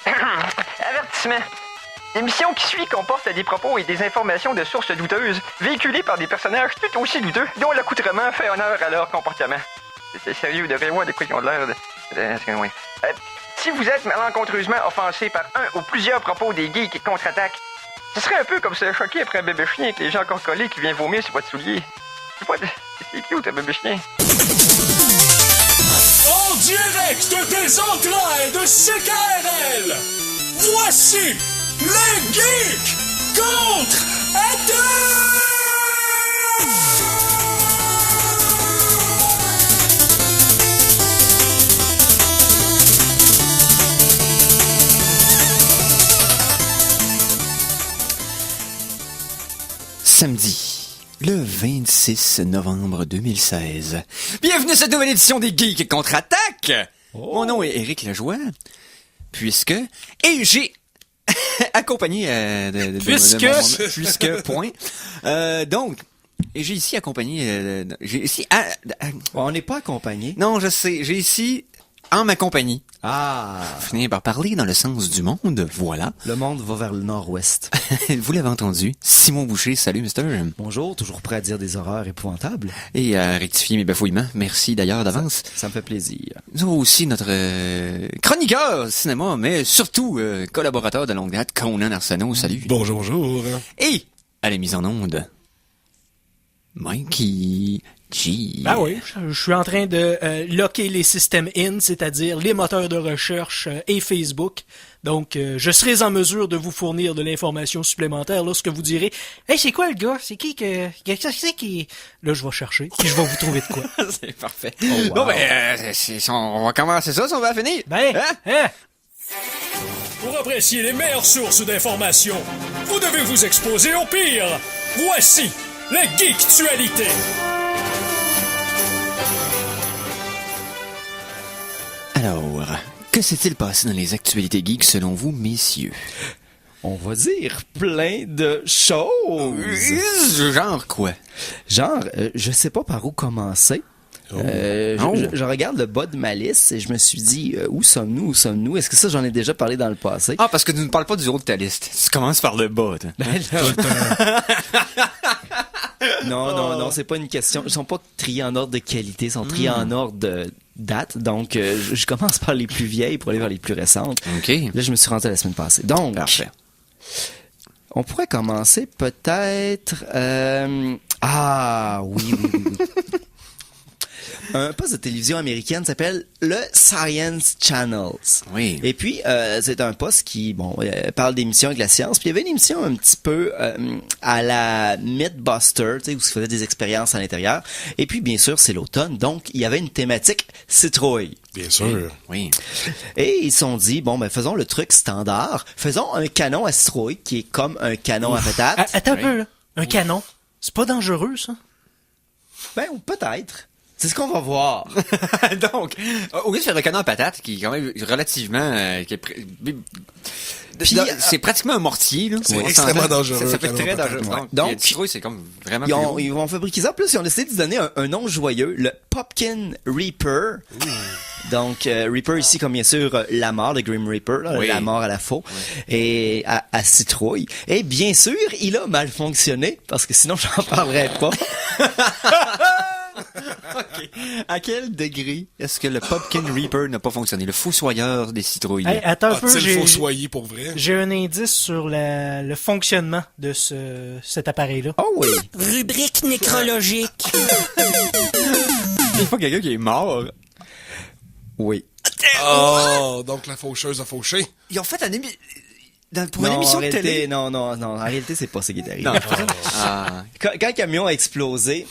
Avertissement. L'émission qui suit comporte des propos et des informations de sources douteuses, véhiculées par des personnages tout aussi douteux, dont l'accoutrement fait honneur à leur comportement. C'est sérieux, de voir de quoi ils ont l'air de... Oui. Si vous êtes malencontreusement offensé par un ou plusieurs propos des geeks contre-attaque, ce serait un peu comme se choquer après un bébé chien avec les gens encore collés qui vient vomir sur votre soulier. C'est cute, un bébé chien. En direct des entrailles de CKRL, voici les geeks contre-attaque! Samedi, le 26 novembre 2016. Bienvenue à cette nouvelle édition des Geeks contre-attaque! Mon nom est Éric Lajoie, et j'ai accompagné puisque, point. Donc, et j'ai ici accompagné, On n'est pas accompagné. non, je sais, j'ai ici, en ma compagnie, Ah, finir par parler dans le sens du monde, voilà. le monde va vers le nord-ouest. Vous l'avez entendu, Simon Boucher, salut Mister. Bonjour, toujours prêt à dire des horreurs épouvantables. Et à rectifier mes bafouillements, merci d'ailleurs d'avance. Ça me fait plaisir. Nous avons aussi notre chroniqueur cinéma, mais surtout collaborateur de longue date, Conan Arsenault, salut. Bonjour, bonjour. Et à la mise en onde, Mikey G. Ben oui, je suis en train de locker les systèmes in, c'est-à-dire les moteurs de recherche et Facebook. Donc, je serai en mesure de vous fournir de l'information supplémentaire lorsque vous direz « Hey, c'est quoi le gars? C'est qui que... c'est qui... » Là, je vais chercher, puis je vais vous trouver de quoi. C'est parfait. Oh, wow. Bon, on va commencer ça, si on va finir. Ben, hein? Pour apprécier les meilleures sources d'informations, vous devez vous exposer au pire. Voici les Geektualités. Alors, que s'est-il passé dans les actualités geeks selon vous, messieurs? On va dire plein de choses. Genre quoi? Genre, je sais pas par où commencer. Je regarde le bas de ma liste et je me suis dit, où sommes-nous? Est-ce que ça, j'en ai déjà parlé dans le passé? Ah, parce que tu ne parles pas du haut de ta liste. Tu commences par le bas, toi. Ben là- Non, c'est pas une question. Ils sont pas triés en ordre de qualité, ils sont triés en ordre de date. Donc, je commence par les plus vieilles pour aller vers les plus récentes. OK. Là, je me suis rendu la semaine passée. Donc, Parfait. on pourrait commencer peut-être... oui. Un poste de télévision américaine s'appelle le Science Channels. Oui. Et puis, c'est un poste qui, parle d'émissions avec la science. Puis il y avait une émission un petit peu à la Mythbuster, tu sais, où se faisait des expériences à l'intérieur. Et puis, bien sûr, c'est l'automne, donc il y avait une thématique citrouille. Bien sûr. Oui. Et ils se sont dit, faisons le truc standard. Faisons un canon à citrouille qui est comme un canon à patate. Attends un Oui. peu, là. Un canon. C'est pas dangereux, ça? Ou peut-être. C'est ce qu'on va voir. Donc, au lieu de faire le canon à patate, qui est quand même relativement... Puis, c'est pratiquement un mortier, là. C'est On extrêmement s'entend. dangereux, Ça peut le être canon très à patate, dangereux. ouais. Donc, Donc, citrouille, c'est comme vraiment plus gros. Ils vont fabriquer ça. Plus, ils ont décidé de donner un nom joyeux, le Pumpkin Reaper. Donc, Reaper ici, comme bien sûr, la mort, le Grim Reaper, là, Oui. la mort à la faux, et à citrouille. Et bien sûr, il a mal fonctionné, parce que sinon, j'en parlerais pas. OK. À quel degré est-ce que le Pumpkin Reaper n'a pas fonctionné? Le fossoyeur des citrouilles. Hey, attends un peu, A-t-il fossoyé pour vrai? j'ai un indice sur le fonctionnement de cet appareil-là. Oh oui. Rubrique nécrologique. Il faut quelqu'un qui est mort. Oui. Oh, donc la faucheuse a fauché. Ils ont fait pour une Non, émission en de réalité, télé. non. En réalité, c'est pas ça qui est arrivé. Non. Ah. Quand le camion a explosé,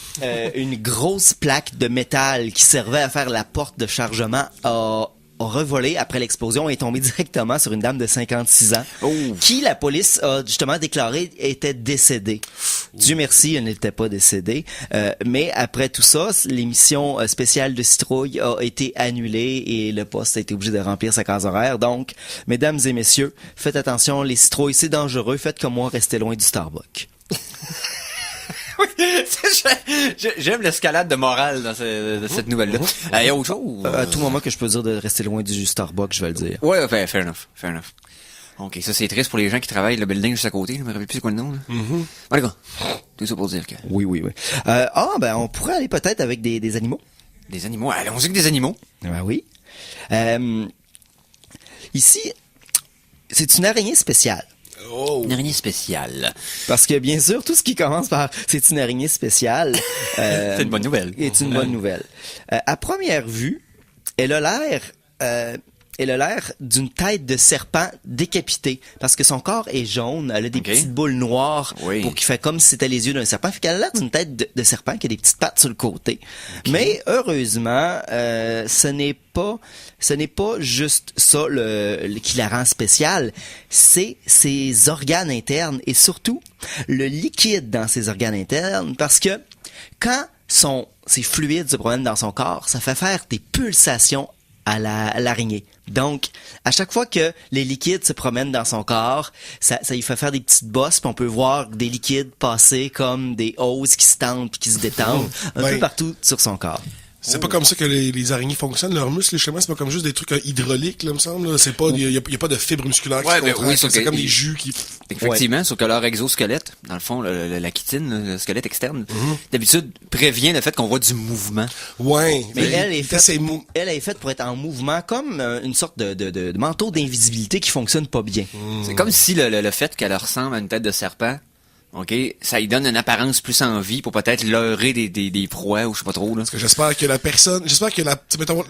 une grosse plaque de métal qui servait à faire la porte de chargement a revolé après l'explosion et est tombé directement sur une dame de 56 ans Oh. qui, la police a justement déclaré, était décédée. Dieu merci, elle n'était pas décédée. Mais après tout ça, l'émission spéciale de Citrouille a été annulée et le poste a été obligé de remplir sa case horaire. Donc, mesdames et messieurs, faites attention, les citrouilles, c'est dangereux. Faites comme moi, restez loin du Starbucks. Oui, J'aime l'escalade de morale dans cette nouvelle-là. Il y a autre chose. À tout moment que je peux dire de rester loin du Starbucks, je vais le dire. Ouais, fair enough. Ok, ça c'est triste pour les gens qui travaillent le building juste à côté. Je me rappelle plus c'est quoi le nom. Là. Bon, les gars, tout ça pour dire que... Oui. On pourrait aller peut-être avec des animaux. Des animaux. Allons-y avec des animaux. Ben oui. Ici, c'est une araignée spéciale. Une araignée spéciale. Parce que bien sûr, tout ce qui commence par c'est une araignée spéciale C'est une bonne nouvelle. est une bonne nouvelle. À première vue, elle a l'air d'une tête de serpent décapitée parce que son corps est jaune, elle a des petites boules noires pour qu'il fait comme si c'était les yeux d'un serpent. Fait qu'elle a l'air d'une tête de serpent qui a des petites pattes sur le côté. Mais heureusement, ce n'est pas juste ça qui la rend spéciale, c'est ses organes internes et surtout le liquide dans ses organes internes parce que quand ces fluides se promènent dans son corps, ça fait faire des pulsations à l'araignée. Donc, à chaque fois que les liquides se promènent dans son corps, ça lui fait faire des petites bosses, puis on peut voir des liquides passer comme des hausses qui se tendent puis qui se détendent un peu partout sur son corps. C'est pas comme ça que les araignées fonctionnent, leurs muscles, justement, c'est pas comme juste des trucs hydrauliques, là, me semble, là. C'est pas, il y a pas de fibres musculaires qui se contractent, c'est comme des jus qui... Effectivement, sauf que leur exosquelette, dans le fond, la chitine, le squelette externe, d'habitude, prévient le fait qu'on voit du mouvement. Ouais. Mais elle est faite pour être en mouvement, comme une sorte de manteau d'invisibilité qui fonctionne pas bien. C'est comme si le fait qu'elle ressemble à une tête de serpent, OK, ça lui donne une apparence plus en vie pour peut-être leurrer des proies ou je sais pas trop, là. Parce que j'espère que mettons,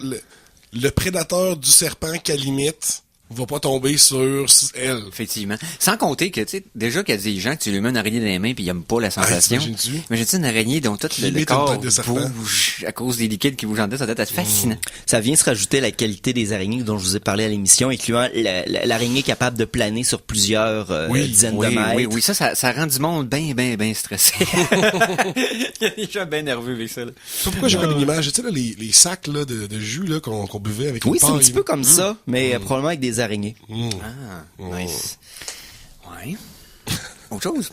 le prédateur du serpent qu'elle limite va pas tomber sur elle. Effectivement. Sans compter que, tu sais, déjà qu'il y a des gens que tu lui mets une araignée dans les mains pis ils aiment pas la sensation. Imagine-tu une araignée dont tout le corps bouge à cause des liquides qui bougent en dedans, ça doit être fascinant. Ça vient se rajouter la qualité des araignées dont je vous ai parlé à l'émission, incluant l'araignée capable de planer sur plusieurs dizaines de mètres. Oui, ça rend du monde bien stressé. Il y a des gens bien nerveux avec ça, là. C'est pourquoi j'ai comme une image, tu sais, là, les sacs, là, de jus, là, qu'on buvait avec c'est un petit peu comme ça, mais probablement avec des araignées. Nice. Ouais. Autre chose?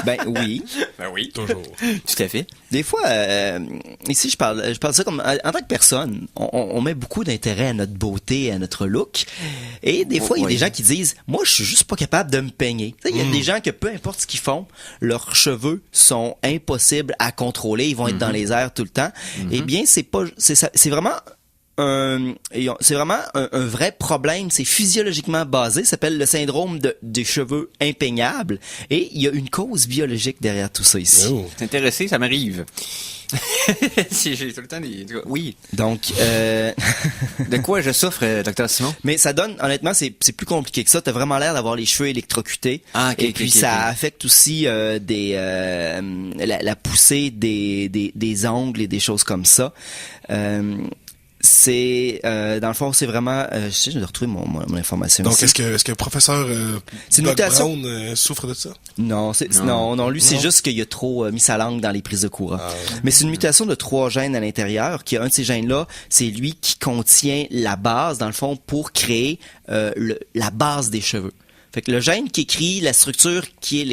Ben oui. Ben oui. Toujours. Tout à fait. Des fois, ici, je parle ça comme, en tant que personne, on met beaucoup d'intérêt à notre beauté, à notre look. Et des fois, il y a des gens qui disent, moi, je suis juste pas capable de me peigner. Tu sais, il y a des gens que peu importe ce qu'ils font, leurs cheveux sont impossibles à contrôler. Ils vont être dans les airs tout le temps. Eh bien, c'est vraiment un vrai problème, c'est physiologiquement basé, ça s'appelle le syndrome des cheveux impeignables et il y a une cause biologique derrière tout ça ici. T'es intéressé, ça m'arrive. J'ai tout le temps des... Oui. Donc, de quoi je souffre, Dr. Simon? Mais ça donne, honnêtement, c'est plus compliqué que ça. T'as vraiment l'air d'avoir les cheveux électrocutés. Et puis ça affecte aussi la poussée des ongles et des choses comme ça. C'est dans le fond, c'est vraiment je vais retrouver mon information. Donc ici. est-ce que le professeur Doc Brown souffre de ça? Non, lui c'est juste qu'il a trop mis sa langue dans les prises de courant. Mais c'est une mutation de 3 gènes à l'intérieur, qui un de ces gènes-là, c'est lui qui contient la base dans le fond pour créer la base des cheveux. Fait que le gène qui écrit la structure qui est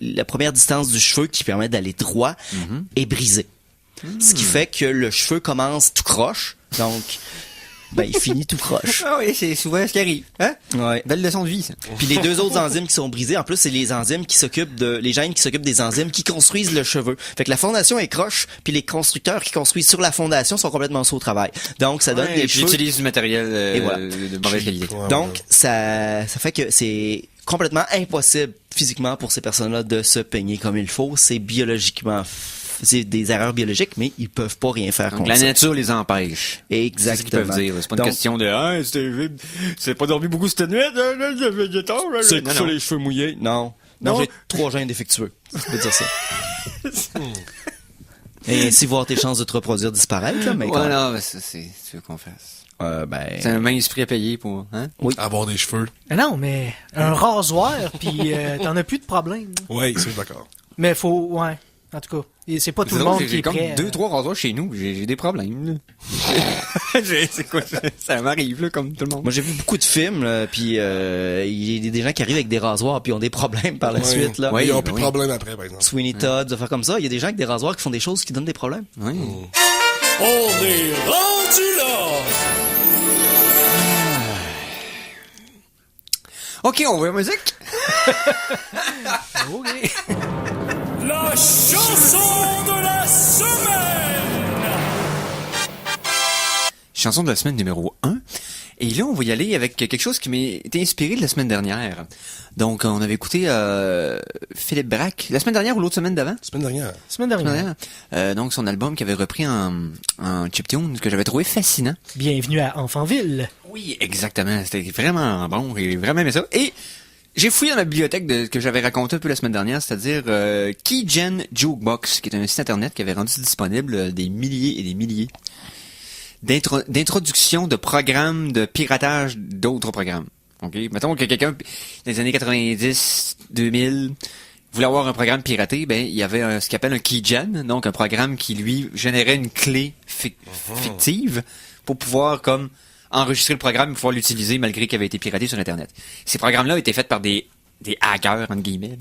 la première distance du cheveu qui permet d'aller droit est brisée. Ce qui fait que le cheveu commence tout croche, donc il finit tout croche. Ah oui, c'est souvent ce qui arrive. Hein? Ouais. Belle leçon de vie, ça. Puis les 2 autres enzymes qui sont brisées, en plus, c'est les enzymes les gènes qui s'occupent des enzymes qui construisent le cheveu. Fait que la fondation est croche, puis les constructeurs qui construisent sur la fondation sont complètement sous au travail. Donc ça donne des cheveux. Ils utilisent du matériel de mauvaise qualité. Donc ça fait que c'est complètement impossible physiquement pour ces personnes-là de se peigner comme il faut. C'est biologiquement c'est des erreurs biologiques, mais ils peuvent pas rien faire contre ça. La nature les empêche. Exactement. C'est ce qu'ils peuvent dire. C'est pas une question de c'est pas dormi beaucoup cette nuit, c'est que ça les cheveux mouillés. Non, j'ai 3 gènes défectueux. Tu peux dire ça. Et ainsi voir tes chances de te reproduire disparaître, là, mais non, mais c'est tu veux qu'on fasse. C'est un mince prix à payer pour, hein? Oui. Avoir des cheveux. Non, mais un rasoir, puis t'en as plus de problème. Oui, c'est d'accord. Mais faut En tout cas, et c'est pas tout C'est le drôle, monde qui j'ai est comme prêt. 2-3 rasoirs chez nous, j'ai des problèmes, là. C'est quoi, ça m'arrive, là, comme tout le monde. Moi, j'ai vu beaucoup de films, là, puis il y a des gens qui arrivent avec des rasoirs puis ont des problèmes par la suite, là. Ouais. Ils ont plus de problème après, par exemple. Sweeney Todd, des affaires comme ça. Il y a des gens avec des rasoirs qui font des choses qui donnent des problèmes. Oui. On est rendu là! OK, on va à la musique. OK. La chanson de la semaine! Chanson de la semaine numéro 1. Et là, on va y aller avec quelque chose qui m'a été inspiré de la semaine dernière. Donc, on avait écouté Philippe Braque, la semaine dernière ou l'autre semaine d'avant? Semaine dernière. Semaine dernière. Donc, son album qu'il avait repris en chiptune, que j'avais trouvé fascinant. Bienvenue à Enfantville. Oui, exactement. C'était vraiment bon. J'ai vraiment aimé ça. Et j'ai fouillé dans ma bibliothèque de ce que j'avais raconté un peu la semaine dernière, c'est-à-dire Keygen Jukebox, qui est un site internet qui avait rendu disponible des milliers et des milliers d'introduction de programmes de piratage d'autres programmes. OK? Mettons que quelqu'un, dans les années 90, 2000, voulait avoir un programme piraté, ben, il y avait ce qu'on appelle un keygen, donc un programme qui, lui, générait une clé fictive pour pouvoir, comme, enregistrer le programme et pouvoir l'utiliser malgré qu'il avait été piraté sur Internet. Ces programmes-là étaient faits par des hackers, entre guillemets.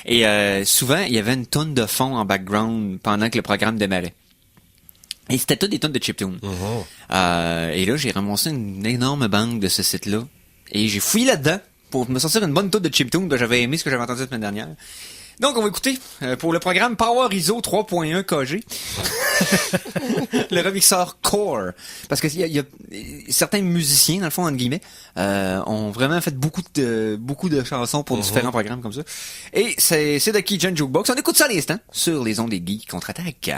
Et souvent, il y avait une tonne de fond en background pendant que le programme démarrait. Et c'était tout des tonnes de chiptunes. Et là, j'ai ramassé une énorme banque de ce site-là. Et j'ai fouillé là-dedans pour me sortir une bonne tonne de chiptunes. J'avais aimé ce que j'avais entendu la semaine dernière. Donc, on va écouter pour le programme Power ISO 3.1 KG. Le remixeur Core. Parce que il y a certains musiciens, dans le fond, entre guillemets, ont vraiment fait beaucoup de chansons pour différents programmes comme ça. Et c'est de Keygen Jukebox. On écoute ça à l'instant sur les ondes des Geeks contre-attaque.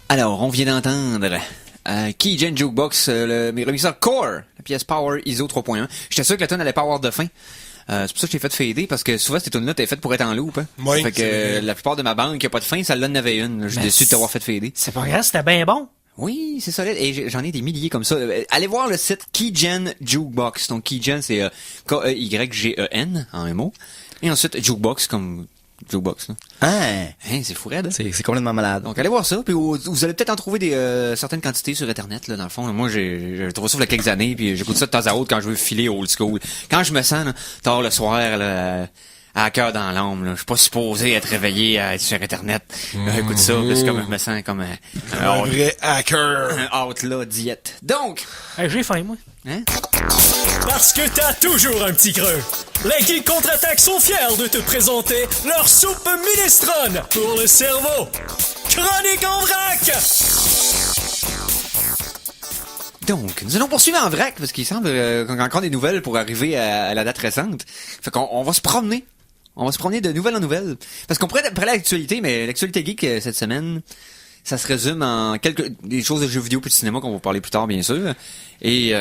Alors, on vient d'entendre Keygen Jukebox, le remixeur Core, la pièce Power ISO 3.1. J'étais sûr que la tune allait pas avoir de fin. C'est pour ça que je l'ai fait fader, parce que souvent, cette tune-là, t'es faite pour être en loop. Hein. Oui, fait que la plupart de ma banque, qui a pas de fin, ça l'en avait une. Je suis déçu de t'avoir fait fader. C'est pas grave, c'était bien bon. Oui, c'est solide. Et j'en ai des milliers comme ça. Allez voir le site Keygen Jukebox. Donc Keygen, c'est K-E-Y-G-E-N en un mot. Et ensuite Jukebox comme Jukebox. Là. Hein, C'est fou raide. c'est complètement malade. Donc allez voir ça. Puis vous allez peut-être en trouver des certaines quantités sur Internet. Là, dans le fond, moi j'ai trouvé ça il y a quelques années. Puis j'écoute ça de temps à autre quand je veux filer old school. Quand je me sens là, tard le soir là, à cœur dans l'âme, là. Je suis pas supposé être réveillé à être sur Internet. Écoute ça, parce que je me sens comme Un vrai hacker. un outlaw diète. Donc, Hey, j'ai faim, moi. hein? Parce que t'as toujours un petit creux. Les Geeks Contre-Attaque sont fiers de te présenter leur soupe minestrone pour le cerveau. Chronique en vrac! Donc, nous allons poursuivre en vrac, parce qu'il semble qu'on a encore des nouvelles pour arriver à la date récente. Fait qu'on va se promener. On va se promener de nouvelle en nouvelle. Parce qu'on pourrait parler de l'actualité, mais l'actualité geek cette semaine, ça se résume en des choses de jeux vidéo puis de cinéma qu'on va parler plus tard, bien sûr. Et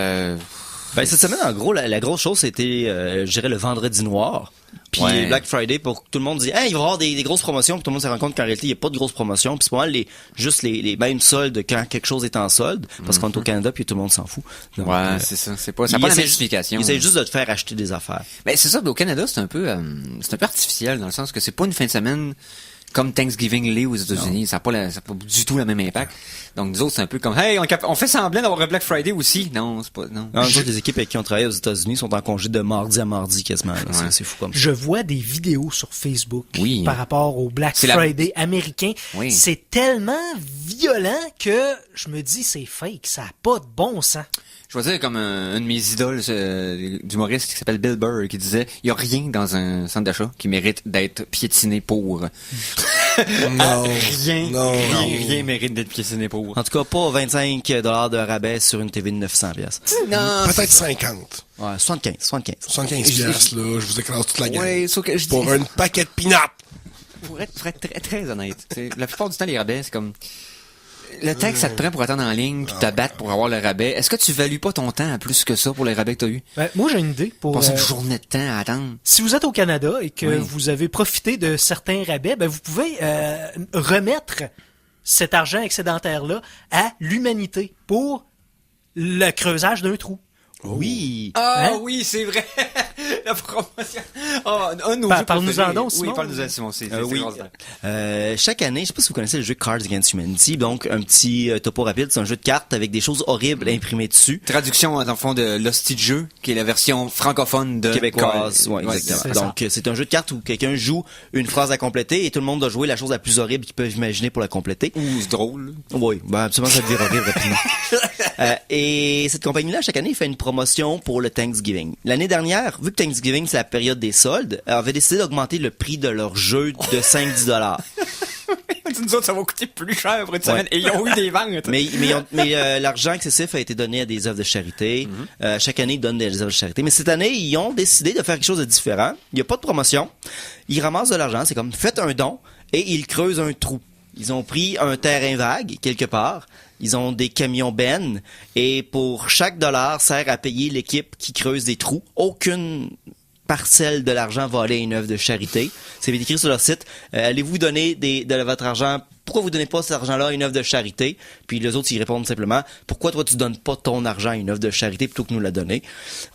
Cette semaine, en gros, la grosse chose, c'était, je dirais, le vendredi noir. Puis Ouais. Black Friday, pour que tout le monde dit, hey, il va y avoir des grosses promotions, puis tout le monde se rend compte qu'en réalité, il n'y a pas de grosses promotions, puis c'est pas mal juste les mêmes soldes quand quelque chose est en solde, parce qu'on est au Canada, puis tout le monde s'en fout. Donc, c'est ça. Ça n'a pas la même justification. Ils essayent juste de te faire acheter des affaires. Ben, c'est ça, mais au Canada, c'est un peu artificiel, dans le sens que c'est pas une fin de semaine comme Thanksgiving l'est aux États-Unis. Ça n'a pas du tout le même impact. Donc, nous autres, c'est un peu comme, hey, on fait semblant d'avoir un Black Friday aussi. Non, c'est pas, non. Non, nous autres, les équipes avec qui on travaille aux États-Unis sont en congé de mardi à mardi quasiment. Là. C'est fou comme ça. Je vois des vidéos sur Facebook Oui. par rapport au Black C'est Friday américain. Oui. C'est tellement violent que je me dis c'est fake, ça a pas de bon sens. Je vais dire comme un de mes idoles d'humoriste qui s'appelle Bill Burr qui disait il y a rien dans un centre d'achat qui mérite d'être piétiné pour. Non. Rien mérite d'être piétiné pour. En tout cas, pas 25 $ de rabais sur une TV de 900 pièces. Non. Peut-être 50. Ouais, 75. 75 piastres, là. Je vous écrase toute la gamme. Ouais, sauf que je dis. Pour un paquet de peanuts. Pour être très, très honnête, la plupart du temps, les rabais, c'est comme... Le temps que ça te prend pour attendre en ligne puis te battre pour avoir le rabais, est-ce que tu values pas ton temps à plus que ça pour les rabais que t'as eu? Ben, moi, j'ai une idée pour... Passer une journée de temps à attendre. Si vous êtes au Canada et que Oui. vous avez profité de certains rabais, ben vous pouvez remettre cet argent excédentaire-là à l'humanité pour le creusage d'un trou. Oui. Ah Hein? oui, c'est vrai! La promotion! Oh, un de nos jeux Parle-nous-en préférés. donc, Simon. Oui, parle-nous-en, Simon. C'est Oui. extraordinaire. Chaque année, je sais pas si vous connaissez le jeu Cards Against Humanity, donc un petit topo rapide, c'est un jeu de cartes avec des choses horribles imprimées dessus. Traduction, dans le fond, de l'hostie de jeu, qui est la version francophone de... Québécoise, ouais, exactement. c'est ça. Donc c'est un jeu de cartes où quelqu'un joue une phrase à compléter et tout le monde doit jouer la chose la plus horrible qu'ils peuvent imaginer pour la compléter. Ouh, c'est drôle. Oui, ben absolument ça devient horrible rapidement. Et cette compagnie-là, chaque année, fait une promotion pour le Thanksgiving. L'année dernière, vu que Thanksgiving, c'est la période des soldes, elle avait décidé d'augmenter le prix de leur jeu de 5-10 $. Nous autres, ça va coûter plus cher pour une semaine. Et ils ont eu des ventes. Mais l'argent excessif a été donné à des œuvres de charité. Chaque année, ils donnent des œuvres de charité. Mais cette année, ils ont décidé de faire quelque chose de différent. Il n'y a pas de promotion. Ils ramassent de l'argent. C'est comme, faites un don et ils creusent un trou. Ils ont pris un terrain vague, quelque part. Ils ont des camions bennes. Et pour chaque dollar, sert à payer l'équipe qui creuse des trous. Aucune parcelle de l'argent va aller à une œuvre de charité. C'est écrit sur leur site. Allez-vous donner de votre argent? Pourquoi vous donnez pas cet argent-là à une œuvre de charité? Puis les autres, ils répondent simplement, pourquoi toi tu donnes pas ton argent à une œuvre de charité plutôt que nous la donner?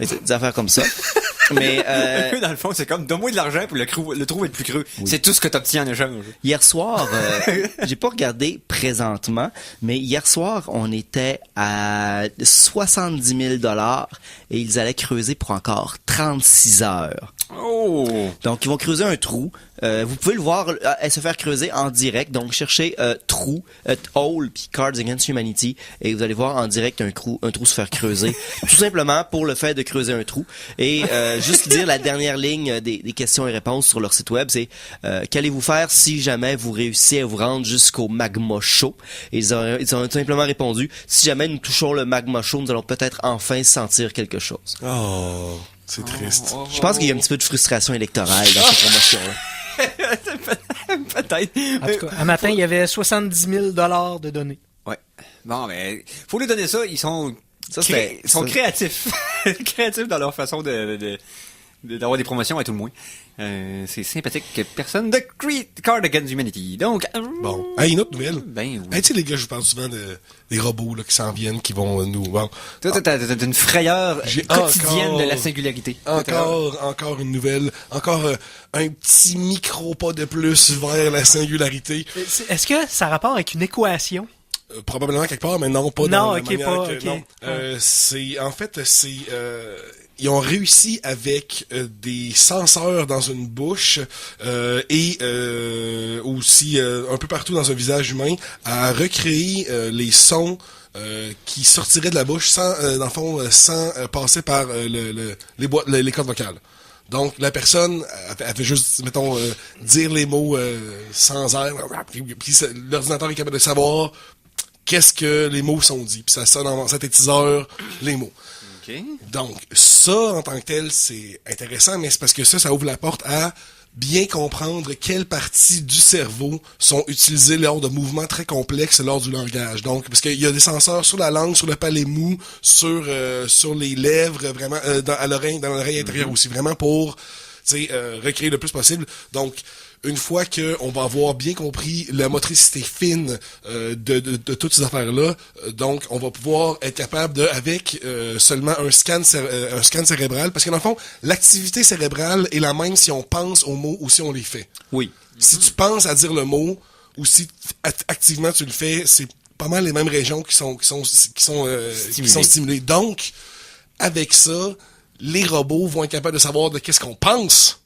C'est des affaires comme ça. Mais Dans le fond, c'est comme, donne-moi de l'argent pour le trou être plus creux. Oui. C'est tout ce que t'obtiens en échange. hier soir, j'ai pas regardé présentement, mais hier soir, on était à 70 000 $ et ils allaient creuser pour encore 36 heures. Oh! Donc, ils vont creuser un trou. Vous pouvez le voir se faire creuser en direct. Donc, cherchez trou, hole, puis Cards Against Humanity, et vous allez voir en direct un trou se faire creuser. Tout simplement pour le fait de creuser un trou. Et juste dire la dernière ligne des questions et réponses sur leur site web, c'est qu'allez-vous faire si jamais vous réussissez à vous rendre jusqu'au magma chaud? Et ils ont simplement répondu, si jamais nous touchons le magma chaud, nous allons peut-être enfin sentir quelque chose. Oh, c'est triste. Je pense qu'il y a un petit peu de frustration électorale dans cette promotion-là. Peut-être. En tout cas, un matin, il y avait 70 000 $ de données. Ouais. Bon, mais faut lui donner ça. Ils sont, Ça, créatifs. Créatifs dans leur façon de d'avoir des promotions à tout le moins. C'est sympathique. Personne de Card Against Humanity. Donc, Bon. Hey, une autre nouvelle. ben oui. Hey, tu sais, les gars, je vous parle souvent des robots là, qui s'en viennent, qui vont nous... Bon. Toi, t'as une frayeur J'ai quotidienne encore- de la singularité. Encore une nouvelle. Encore un petit micro pas de plus vers la singularité. Est-ce que ça a rapport avec une équation? Probablement quelque part, mais non, pas Non, dans la ok, manière pas, que... ok. Non. Ils ont réussi avec des senseurs dans une bouche et aussi un peu partout dans un visage humain à recréer les sons qui sortiraient de la bouche sans, dans le fond, sans passer par les cordes vocales. Donc, la personne, elle fait juste, mettons, dire les mots sans air, puis l'ordinateur est capable de savoir qu'est-ce que les mots sont dits, puis ça sonne en synthétiseur les mots. OK. Donc, ça, en tant que tel, c'est intéressant, mais c'est parce que ça ouvre la porte à bien comprendre quelles parties du cerveau sont utilisées lors de mouvements très complexes lors du langage. Donc, parce qu'il y a des senseurs sur la langue, sur le palais mou, sur les lèvres, vraiment, dans l'oreille intérieure aussi, vraiment pour, recréer le plus possible. Donc, une fois que on va avoir bien compris la motricité fine de toutes ces affaires-là, donc on va pouvoir être capable de, avec seulement un scan cérébral, parce que dans le fond, l'activité cérébrale est la même si on pense aux mots ou si on les fait. Oui. Si tu penses à dire le mot ou si activement tu le fais, c'est pas mal les mêmes régions qui sont stimulées. Donc, avec ça, les robots vont être capables de savoir de qu'est-ce qu'on pense.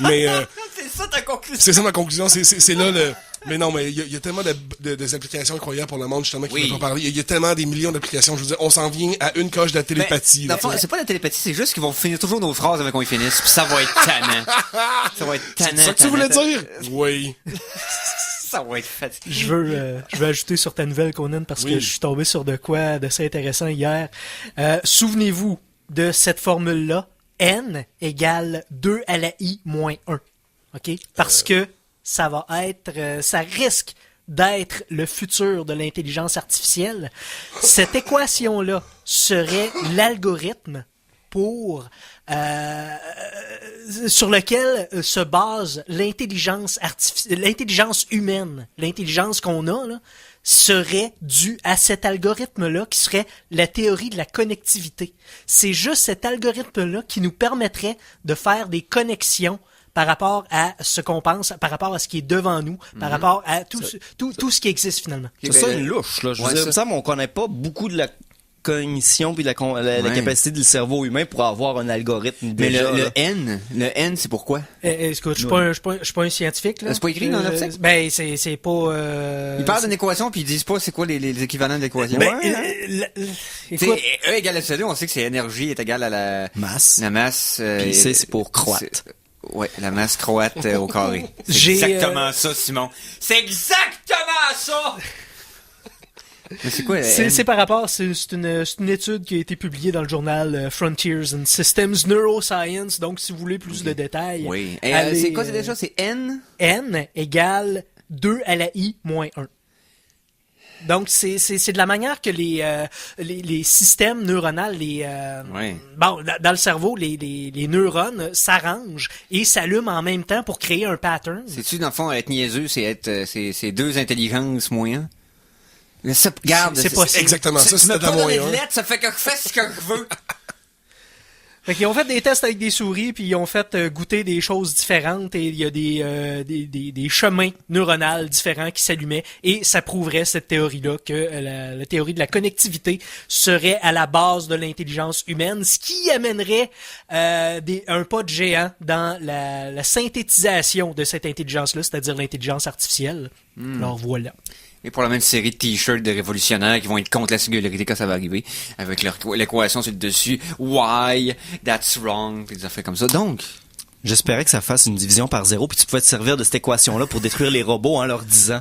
Mais C'est ça ta conclusion. c'est ça ma conclusion, c'est là le... Mais non, mais il y a tellement des applications incroyables pour le monde, justement, qui vont parler. Il y a tellement des millions d'applications. Je veux dire, on s'en vient à une coche de la télépathie. Dans le fond, c'est pas la télépathie, c'est juste qu'ils vont finir toujours nos phrases avant qu'on y finisse, puis ça va être tannant. Ça va être tannant. C'est ça que tu voulais dire? Oui. Ça va être fatigué. Je veux ajouter sur ta nouvelle, Conan, parce que je suis tombé sur de quoi d'assez intéressant hier. Souvenez-vous de cette formule-là. N égale 2 à la I moins 1. OK? Parce que ça va être, ça risque d'être le futur de l'intelligence artificielle. Cette équation-là serait l'algorithme pour sur lequel se base l'intelligence humaine, l'intelligence qu'on a là, serait due à cet algorithme-là qui serait la théorie de la connectivité. C'est juste cet algorithme-là qui nous permettrait de faire des connexions par rapport à ce qu'on pense, par rapport à ce qui est devant nous, par rapport à tout ce qui existe finalement. C'est ça une louche, là. Je veux dire, ça, mais on connaît pas beaucoup de la cognition puis la capacité du cerveau humain pour avoir un algorithme Mais déjà. le N, c'est pourquoi? Écoute, je suis pas un scientifique, là. C'est pas écrit dans l'article? Ben, c'est pas, Ils parlent d'une équation puis ils disent pas c'est quoi les équivalents de l'équation. Ben, écoute, E égale à C2, on sait que c'est énergie est égale à la masse. La masse. Puis C, c'est pour croate. Ouais, la masse croate au carré. C'est exactement ça, Simon. C'est exactement ça! Mais c'est quoi? C'est par rapport, c'est une étude qui a été publiée dans le journal Frontiers and Systems Neuroscience, donc si vous voulez plus de détails. Oui. allez, C'est quoi, c'est déjà? C'est N? N égale 2 à la I moins 1. Donc, c'est de la manière que les systèmes neuronaux, bon, dans le cerveau, les neurones s'arrangent et s'allument en même temps pour créer un pattern. C'est-tu, dans le fond, être niaiseux, c'est deux intelligences moins? Regarde, c'est possible. Exactement ça, tu c'était m'as de la pas donné moyen. de lettres, ça fait que je fais ce que je veux. Fait qu'ils ont fait des tests avec des souris, puis ils ont fait goûter des choses différentes, et il y a des chemins neuronaux différents qui s'allumaient, et ça prouverait cette théorie-là, que la théorie de la connectivité serait à la base de l'intelligence humaine, ce qui amènerait un pas de géant dans la synthétisation de cette intelligence-là, c'est-à-dire l'intelligence artificielle. Alors voilà. Et pour la même série de t-shirts de révolutionnaires qui vont être contre la singularité quand ça va arriver, avec l'équation sur le dessus, why, that's wrong, pis des affaires comme ça. Donc, j'espérais que ça fasse une division par 0 puis tu pouvais te servir de cette équation-là pour détruire les robots en leur disant.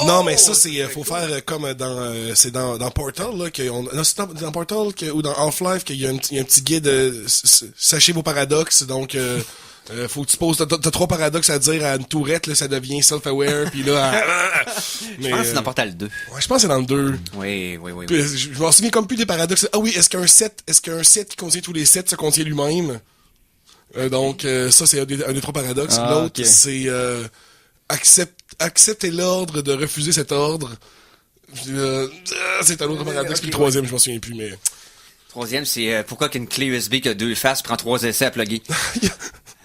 Non, mais ça, faut faire comme dans Portal, là, c'est dans Portal ou dans Half-Life qu'il y a un petit guide, sachez vos paradoxes, donc, Faut que tu poses, t'as 3 paradoxes à dire à une tourette, là, ça devient self-aware, puis là, Je pense que c'est dans Portal 2. Ouais, je pense que c'est dans le 2. Oui. Puis, je m'en souviens comme plus des paradoxes. Ah oui, est-ce qu'un set qui contient tous les sets se contient lui-même? Donc, ça, c'est un des 3 paradoxes. Ah, L'autre, ok. c'est accepter l'ordre de refuser cet ordre. C'est un autre paradoxe. Puis le 3e, je m'en souviens plus, mais... 3e, c'est pourquoi qu'une clé USB qui a 2 faces prend 3 essais à plugger.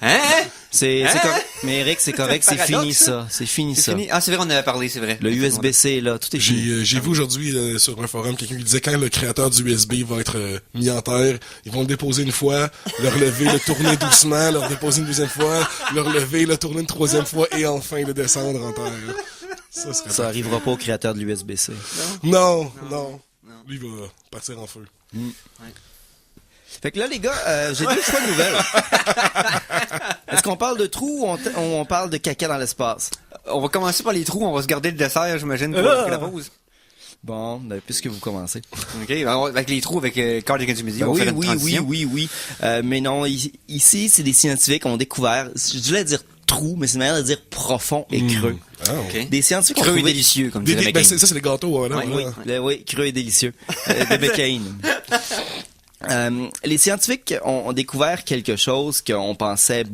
Hein? C'est Hein? correct. Mais Eric, c'est correct, c'est paradoxe, fini ça. C'est fini C'est ça. fini? Ah, c'est vrai, on en avait parlé, c'est vrai. Le USB-C, là, tout est fini. J'ai vu aujourd'hui sur un forum quelqu'un qui disait quand le créateur du USB va être mis en terre, ils vont le déposer une fois, le relever, le tourner doucement, le redéposer une deuxième fois, le relever, le tourner une 3e fois et enfin le descendre en terre. Ça serait Ça arrivera pas au créateur de l'USB-C. Non. Lui va partir en feu. Fait que là, les gars, j'ai 2 choix de nouvelles. Est-ce qu'on parle de trous ou on parle de caca dans l'espace? On va commencer par les trous, on va se garder le dessert, j'imagine, pour la pause. Bon, ben, puisque vous commencez. OK, avec les trous, avec Cardigan du Midi, Ben on va oui, faire une transition. oui. Mais non, ici, c'est des scientifiques qui ont découvert, je voulais dire trou, mais c'est une manière de dire profond et creux. Ah, OK. Des scientifiques ont Creux et trouvé... délicieux, comme dirait ben, McCain. ça, c'est les gâteaux, hein, là. Ouais, Voilà. Oui, creux et délicieux. De Beccaine. Les scientifiques ont découvert quelque chose qu'on pensait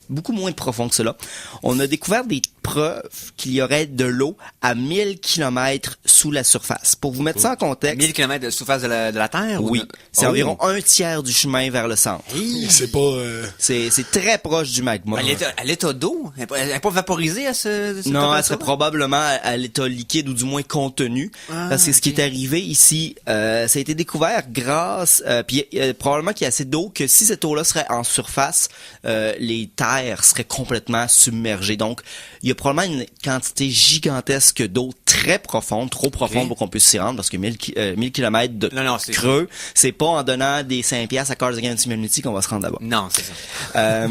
beaucoup moins profond que cela. On a découvert des preuves qu'il y aurait de l'eau à 1000 km sous la surface. Pour vous mettre ça en contexte, 1000 km de surface de la Terre? oui, ou de- c'est Oh. environ un tiers du chemin vers le centre. C'est pas... C'est très proche du magma. À l'état d'eau? Elle n'est pas vaporisée à ce Non, elle température-là? serait probablement à l'état liquide ou du moins contenu. Parce que ce qui est arrivé ici, ça a été découvert grâce... puis probablement qu'il y a assez d'eau que si cette eau-là serait en surface, les terres seraient complètement submergées. Donc, il y a probablement une quantité gigantesque d'eau très profonde, trop profonde pour qu'on puisse s'y rendre, parce que 1000 km de Non, c'est creux, c'est pas en donnant des 5 piastres à Cardigan Community qu'on va se rendre là-bas. Non, c'est ça.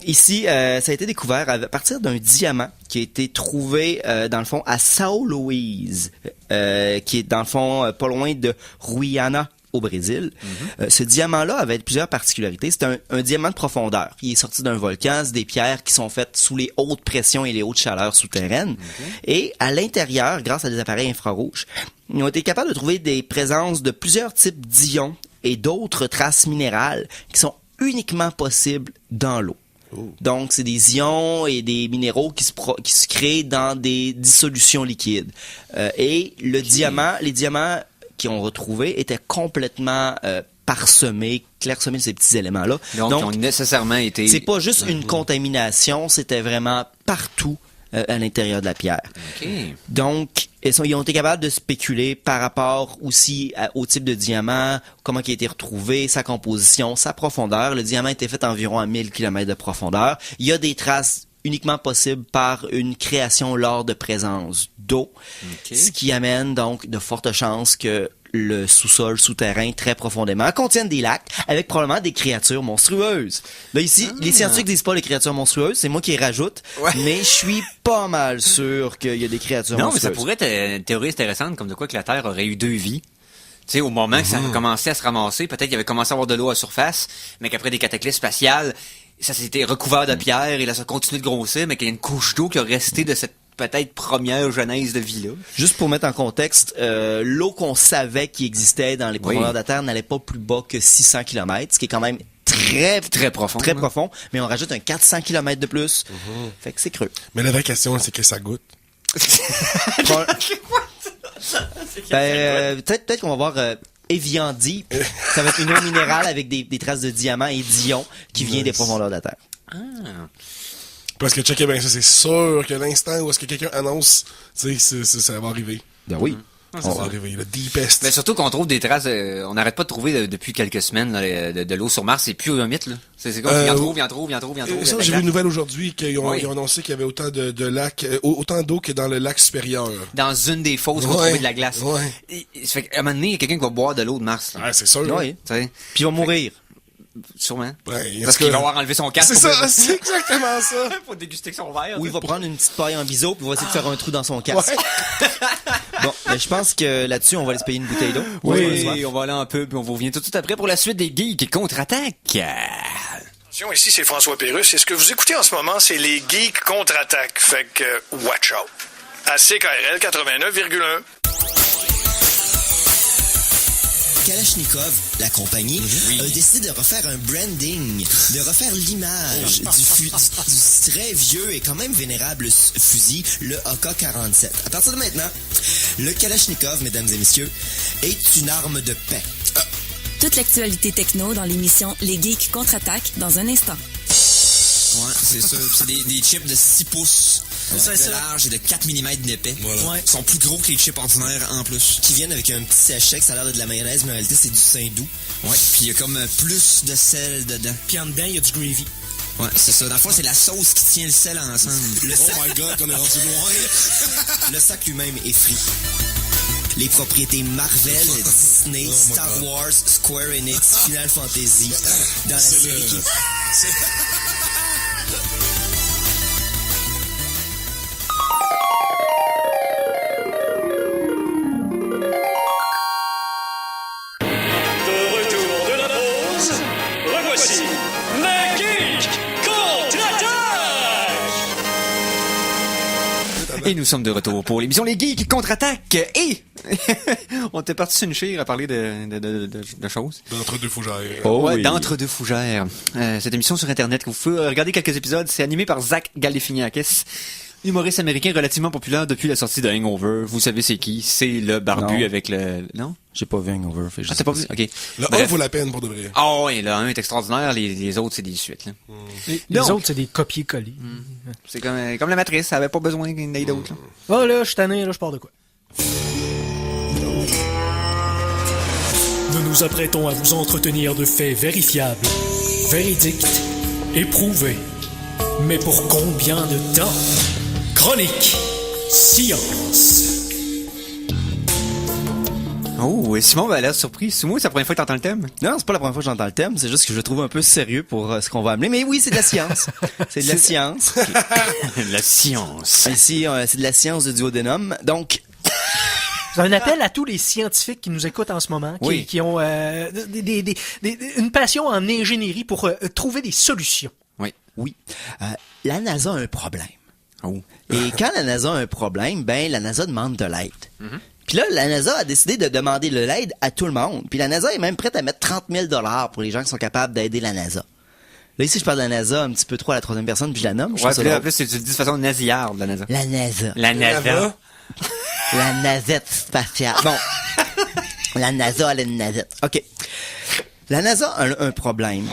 Ici, ça a été découvert à partir d'un diamant qui a été trouvé, dans le fond, à São Luís, qui est, dans le fond, pas loin de Ruiana, au Brésil. Ce diamant-là avait plusieurs particularités. C'est un diamant de profondeur. Il est sorti d'un volcan. C'est des pierres qui sont faites sous les hautes pressions et les hautes chaleurs souterraines. Et à l'intérieur, grâce à des appareils infrarouges, ils ont été capables de trouver des présences de plusieurs types d'ions et d'autres traces minérales qui sont uniquement possibles dans l'eau. Donc, c'est des ions et des minéraux qui se créent dans des dissolutions liquides. Et les diamants qui ont retrouvé étaient complètement parsemés, clairsemés de ces petits éléments-là. Donc, ils ont nécessairement été... C'est pas juste une contamination, c'était vraiment partout à l'intérieur de la pierre. OK. Donc, ils ont été capables de spéculer par rapport aussi au type de diamant, comment il a été retrouvé, sa composition, sa profondeur. Le diamant a été fait environ à 1000 km de profondeur. Il y a des traces uniquement possibles par une création lors de présence d'eau, ce qui amène donc de fortes chances que le sous-sol souterrain très profondément contienne des lacs avec probablement des créatures monstrueuses. Là ici, les scientifiques disent pas les créatures monstrueuses, c'est moi qui les rajoute, mais je suis pas mal sûr qu'il y a des créatures Non, mais monstrueuses. ça pourrait être une théorie intéressante, comme de quoi que la Terre aurait eu 2 vies. Tu sais, au moment que ça a commencé à se ramasser, peut-être qu'il y avait commencé à avoir de l'eau à surface, mais qu'après des cataclysmes spatiales, ça s'était recouvert de pierre et là, ça continue de grossir, mais qu'il y a une couche d'eau qui a resté de cette peut-être première genèse de vie-là. Juste pour mettre en contexte, l'eau qu'on savait qui existait dans les profondeurs de la Terre n'allait pas plus bas que 600 km, ce qui est quand même très profond. Très profond, mais on rajoute un 400 km de plus. Fait que c'est creux. Mais la vraie question, c'est que ça goûte. Peut-être qu'on va voir Evian Deep. Ça va être une eau minérale avec des traces de diamants et d'ions qui vient des profondeurs de la Terre. Ah. Parce que checker bien ça, c'est sûr que l'instant où est-ce que quelqu'un annonce, tu sais, ça va arriver. Ben oui. Ça va arriver, le deepest. Mais surtout qu'on trouve des traces, on n'arrête pas de trouver depuis quelques semaines là, de l'eau sur Mars, c'est plus un mythe là. C'est comme il en trouve. Ça, j'ai vu une nouvelle aujourd'hui qu'ils ont annoncé qu'il y avait autant de lacs, autant d'eau que dans le lac supérieur. Dans une des fosses qu'on trouvait de la glace. Ouais. Ça fait qu'à un moment donné, il y a quelqu'un qui va boire de l'eau de Mars. Là. Ouais, c'est sûr. Oui. Tu sais, Puis il va mourir. sûrement. Ouais, Parce qu'il va avoir enlevé son casque. C'est ça, c'est exactement ça. Pour déguster son verre. Ou il va prendre une petite paille en biseau puis il va essayer de faire un trou dans son casque. Bon, mais je pense que là-dessus, on va aller se payer une bouteille d'eau. Oui, on va aller en pub, puis on vous revient tout de suite après pour la suite des geeks contre-attaque. Ici, c'est François Pérusse. Et ce que vous écoutez en ce moment, c'est les Geeks contre-attaque. Fait que, watch out. À CKRL 89,1. Kalachnikov, la compagnie, a décidé de refaire un branding, de refaire l'image du très vieux et quand même vénérable fusil, le AK-47. À partir de maintenant, le Kalachnikov, mesdames et messieurs, est une arme de paix. Toute l'actualité techno dans l'émission Les Geeks contre-attaque dans un instant. Ouais, c'est ça. C'est des chips de 6 pouces de large et de 4 mm d'épais. Voilà. Ouais. Ils sont plus gros que les chips ordinaires en plus. Qui viennent avec un petit sachet que ça a l'air de la mayonnaise, mais en réalité c'est du Saint-Doux. Ouais. Puis il y a comme plus de sel dedans. Puis en dedans, il y a du gravy. Ouais, c'est ça. Dans le fond, c'est la sauce qui tient le sel ensemble. Oh my God, qu'on est rendu loin. Le sac lui-même est frit. Les propriétés Marvel, Disney, Star Wars, Square Enix, Final Fantasy dans la série qui... Et nous sommes de retour pour l'émission Les Geeks contre-attaque. Et on était parti sur une chire à parler de choses. D'entre-deux fougères. Oh, ouais, oui. D'entre-deux fougères. Cette émission sur Internet que vous pouvez regarder quelques épisodes, c'est animé par Zach Galifianakis, humoriste américain relativement populaire depuis la sortie de Hangover. Vous savez c'est qui? C'est le barbu avec le... Non? J'ai pas vu Hangover. T'as pas vu? Ok. Le 1 vaut la peine pour de vrai. Ah oui, le 1 est extraordinaire, les autres c'est des suites. Là. Les autres c'est des copier-coller. C'est comme la matrice, ça avait pas besoin d'une d'autres. Oh là, je suis tanné, là, je pars de quoi? Nous nous apprêtons à vous entretenir de faits vérifiables, véridiques, éprouvés. Mais pour combien de temps? Chronique Science. Oh, et Simon va l'air surpris. Simon, c'est la première fois que t'entends le thème? Non, c'est pas la première fois que j'entends le thème, c'est juste que je le trouve un peu sérieux pour ce qu'on va amener. Mais oui, c'est de la science. C'est de la science. La science. Ici, c'est de la science de duodénum. Donc... C'est un appel à tous les scientifiques qui nous écoutent en ce moment, qui ont une passion en ingénierie pour trouver des solutions. Oui. La NASA a un problème. Oh. Et quand la NASA a un problème, la NASA demande de l'aide. Puis là, la NASA a décidé de demander de l'aide à tout le monde. Puis la NASA est même prête à mettre 30 000 $ pour les gens qui sont capables d'aider la NASA. Là, ici, je parle de la NASA un petit peu trop à la troisième personne, puis je la nomme. Ouais, puis là, en plus, tu le dis de façon nasillarde, la NASA. La NASA. La NASA. La nasette spatiale. Bon. La NASA, elle a une nasette. OK. La NASA a un problème.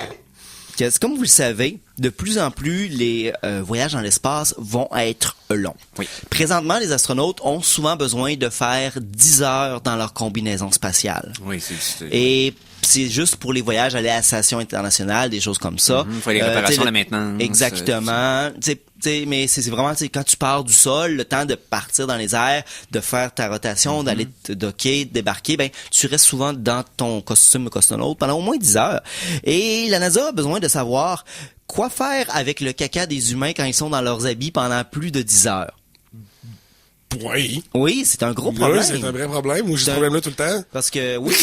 Comme vous le savez, de plus en plus, les voyages dans l'espace vont être longs. Oui. Présentement, les astronautes ont souvent besoin de faire 10 heures dans leur combinaison spatiale. Oui, c'est... Et c'est juste pour les voyages aller à la station internationale, des choses comme ça. Il faut les réparations de maintenance. Exactement. Mais c'est vraiment, quand tu pars du sol, le temps de partir dans les airs, de faire ta rotation, d'aller te docker, débarquer, tu restes souvent dans ton costume de cosmonaute pendant au moins 10 heures. Et la NASA a besoin de savoir quoi faire avec le caca des humains quand ils sont dans leurs habits pendant plus de 10 heures. Oui. Oui, c'est un gros problème. C'est un vrai problème, ou j'ai ce problème-là tout le temps? Parce que, oui.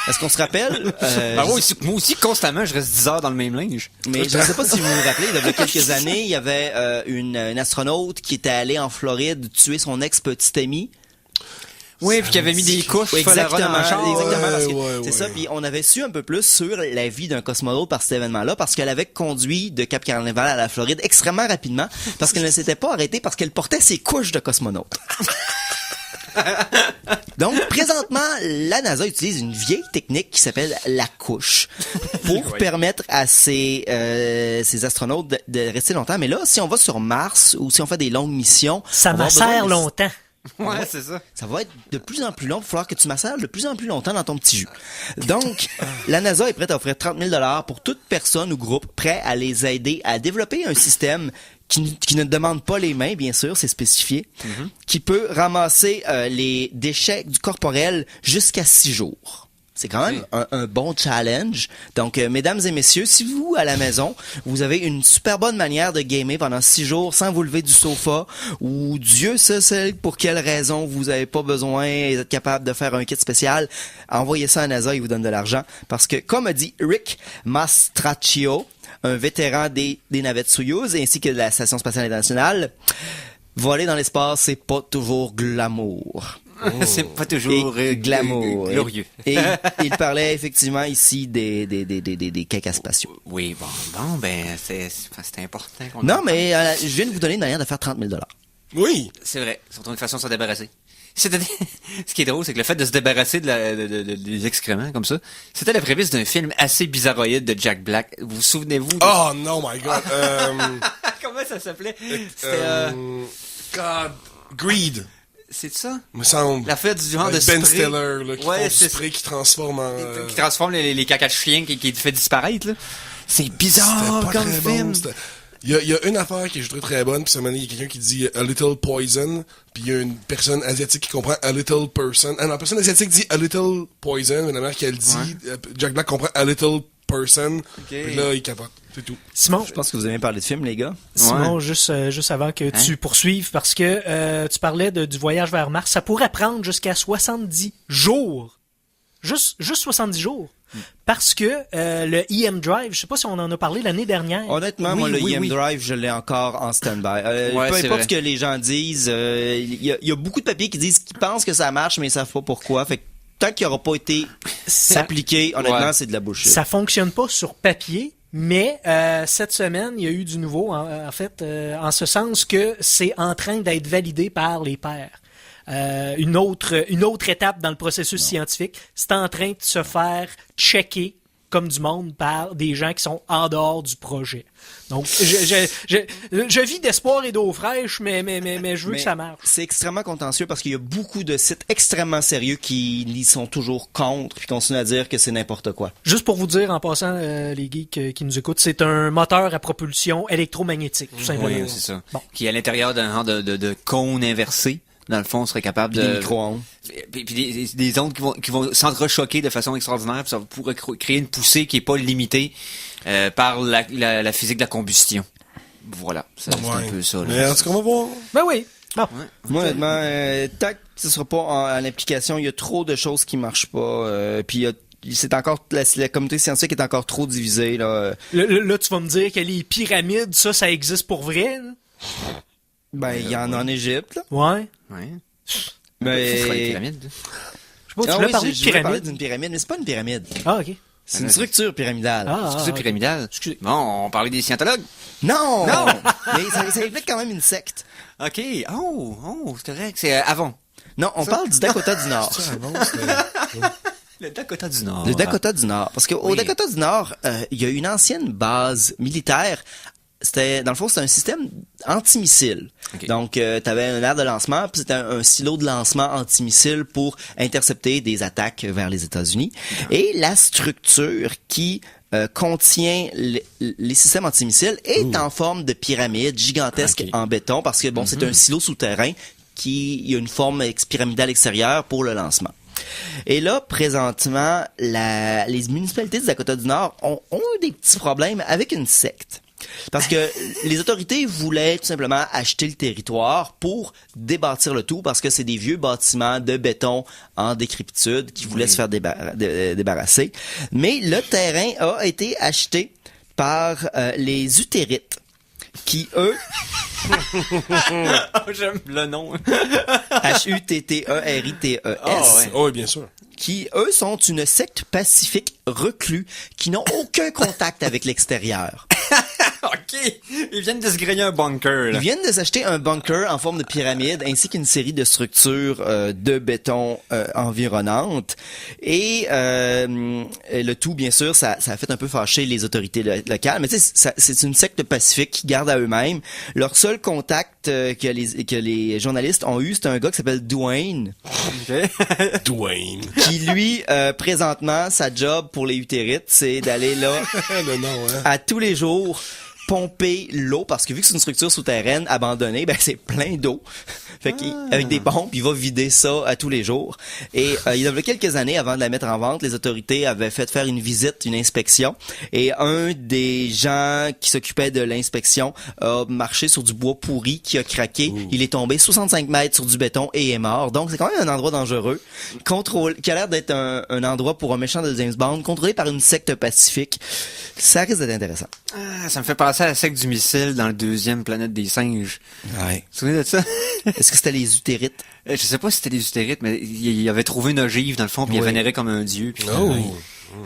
Est-ce qu'on se rappelle? Moi aussi, constamment, je reste 10 heures dans le même linge. Mais je ne sais pas si vous vous rappelez, il y a quelques années, il y avait une astronaute qui était allée en Floride tuer son ex-petit ami. Oui, puis qui avait mis des couches. Exactement, parce que c'est ça. Puis on avait su un peu plus sur la vie d'un cosmonaute par cet événement-là, parce qu'elle avait conduit de Cap Canaveral à la Floride extrêmement rapidement, parce qu'elle ne s'était pas arrêtée, parce qu'elle portait ses couches de cosmonaute. Donc, présentement, la NASA utilise une vieille technique qui s'appelle la couche pour permettre à ces astronautes de rester longtemps. Mais là, si on va sur Mars ou si on fait des longues missions... Ça macère longtemps. Ouais, c'est ça. Ça va être de plus en plus long. Il va falloir que tu macères de plus en plus longtemps dans ton petit jus. Donc, la NASA est prête à offrir 30 000 $ pour toute personne ou groupe prêt à les aider à développer un système qui ne demande pas les mains, bien sûr, c'est spécifié, qui peut ramasser les déchets du corporel jusqu'à 6 jours. C'est quand même un bon challenge. Donc, mesdames et messieurs, si vous, à la maison, vous avez une super bonne manière de gamer pendant 6 jours sans vous lever du sofa, ou Dieu sait pour quelle raison vous avez pas besoin et êtes capable de faire un kit spécial, envoyez ça à NASA, ils vous donnent de l'argent. Parce que, comme a dit Rick Mastracchio, un vétéran des navettes Soyouz ainsi que de la Station Spatiale Internationale, voler dans l'espace, c'est pas toujours glamour. C'est pas toujours glamour. glorieux. Et il parlait effectivement ici des cacas spatiaux. Oui, bon, ben, c'est important. Non, mais je viens de vous donner une manière de faire 30 000 $. Oui. C'est vrai. Ils ont une façon de s'en débarrasser. C'est-à-dire, ce qui est drôle, c'est que le fait de se débarrasser des excréments comme ça, c'était la prémisse d'un film assez bizarroïde de Jack Black. Vous vous souvenez-vous? Oh, non, my God. Comment ça s'appelait? God. Greed. C'est ça? Me semble. L'affaire du genre de Ben spray. Stiller, là, qui Ouais, font du spray qui transforme en... Qui transforme les cacas de chien qui fait disparaître, là. C'est bizarre C'était pas comme très film. bon, il y a une affaire que je trouve très bonne, puis ça m'a donné, il y a quelqu'un qui dit a little poison, puis il y a une personne asiatique qui comprend a little person. Ah non, la personne asiatique dit a little poison, mais la mère qui elle dit, Jack Black comprend a little person, puis là, il capote. C'est tout. Simon, Je pense que vous avez parlé de film, les gars. Simon, juste avant que tu poursuives, parce que tu parlais du voyage vers Mars, ça pourrait prendre jusqu'à 70 jours. Juste 70 jours. Parce que le EM Drive, je sais pas si on en a parlé l'année dernière. Honnêtement, moi, le EM Drive, je l'ai encore en stand-by. Peu importe ce que les gens disent, il y a beaucoup de papiers qui disent qu'ils pensent que ça marche, mais ils savent pas pourquoi. Fait que tant qu'il n'aura pas été appliqué, honnêtement, c'est de la bullshit. Ça fonctionne pas sur papier. Mais cette semaine, il y a eu du nouveau, en fait, en ce sens que c'est en train d'être validé par les pairs. Une autre étape dans le processus scientifique, c'est en train de se faire checker comme du monde par des gens qui sont en dehors du projet. Donc, je vis d'espoir et d'eau fraîche, mais je veux que ça marche. C'est extrêmement contentieux parce qu'il y a beaucoup de sites extrêmement sérieux qui y sont toujours contre puis continuent à dire que c'est n'importe quoi. Juste pour vous dire, en passant, les geeks qui nous écoutent, c'est un moteur à propulsion électromagnétique, tout simplement. Oui, c'est ça. Bon. Qui est à l'intérieur d'un genre de cône inversé. Dans le fond, on serait capable de... Des micro-ondes. Puis des ondes qui vont s'entrechoquer de façon extraordinaire, puis ça pourrait créer une poussée qui est pas limitée par la physique de la combustion. Voilà, c'est un peu ça. Là. Mais est-ce qu'on va voir? Ben oui. Bon. Moi, honnêtement, tant que ce sera pas en application, il y a trop de choses qui marchent pas. Puis c'est encore la communauté scientifique est encore trop divisée. Là, là tu vas me dire que les pyramides, ça existe pour vrai, là? Ben, il y en a en Égypte, là. Ouais. Mais... Ce sera les pyramides. Je sais pas, tu voulais parler de je voulais parler pyramide. d'une pyramide, mais c'est pas une pyramide. Ah, ok. C'est une structure pyramidale. Structure pyramidale. Excusez. Bon, on parlait des scientologues. Non! Mais ça implique quand même une secte. OK. Oh, c'est correct. C'est avant. Non, on parle du Dakota du Nord. Le Dakota du Nord. Le Dakota du Nord. Parce qu'au Dakota du Nord, il y a une ancienne base militaire. Dans le fond, c'était un système antimissile. Okay. Donc, t'avais un aire de lancement, puis c'était un silo de lancement antimissile pour intercepter des attaques vers les États-Unis. Et la structure qui contient les systèmes antimissiles est en forme de pyramide gigantesque en béton, parce que c'est un silo souterrain qui a une forme pyramidale extérieure pour le lancement. Et là, présentement, les municipalités du Dakota du Nord ont eu des petits problèmes avec une secte. Parce que les autorités voulaient tout simplement acheter le territoire pour débâtir le tout, parce que c'est des vieux bâtiments de béton en décrépitude qui voulaient se faire débarrasser. Mais le terrain a été acheté par les Utérites, qui, eux... J'aime le nom. H-U-T-T-E-R-I-T-E-S. Oh, oui, bien sûr. Qui, eux, sont une secte pacifique reclus qui n'ont aucun contact avec l'extérieur. OK. Ils viennent de se griller un bunker, là. Ils viennent de s'acheter un bunker en forme de pyramide ainsi qu'une série de structures de béton environnantes. Et le tout, bien sûr, ça a fait un peu fâcher les autorités locales. Mais tu sais, c'est une secte pacifique qui garde à eux-mêmes. Leur seul contact que les journalistes ont eu, c'est un gars qui s'appelle Dwayne. Dwayne. Qui, lui, présentement, sa job pour les Utérites, c'est d'aller là à tous les jours pomper l'eau, parce que vu que c'est une structure souterraine abandonnée, ben c'est plein d'eau. Fait qu'avec des pompes, il va vider ça à tous les jours. Et il y a quelques années, avant de la mettre en vente, les autorités avaient fait faire une visite, une inspection. Et un des gens qui s'occupait de l'inspection a marché sur du bois pourri qui a craqué. Il est tombé 65 mètres sur du béton et est mort. Donc, c'est quand même un endroit dangereux. Qui a l'air d'être un endroit pour un méchant de James Bond, contrôlé par une secte pacifique. Ça risque d'être intéressant. Ah, ça me fait penser à la secte du missile dans le 2e Planète des singes. Ouais. Vous vous souvenez de ça? Est-ce que c'était les utérites? Je sais pas si c'était les utérites, mais il avait trouvé une ogive dans le fond, puis il vénérait comme un dieu. Puis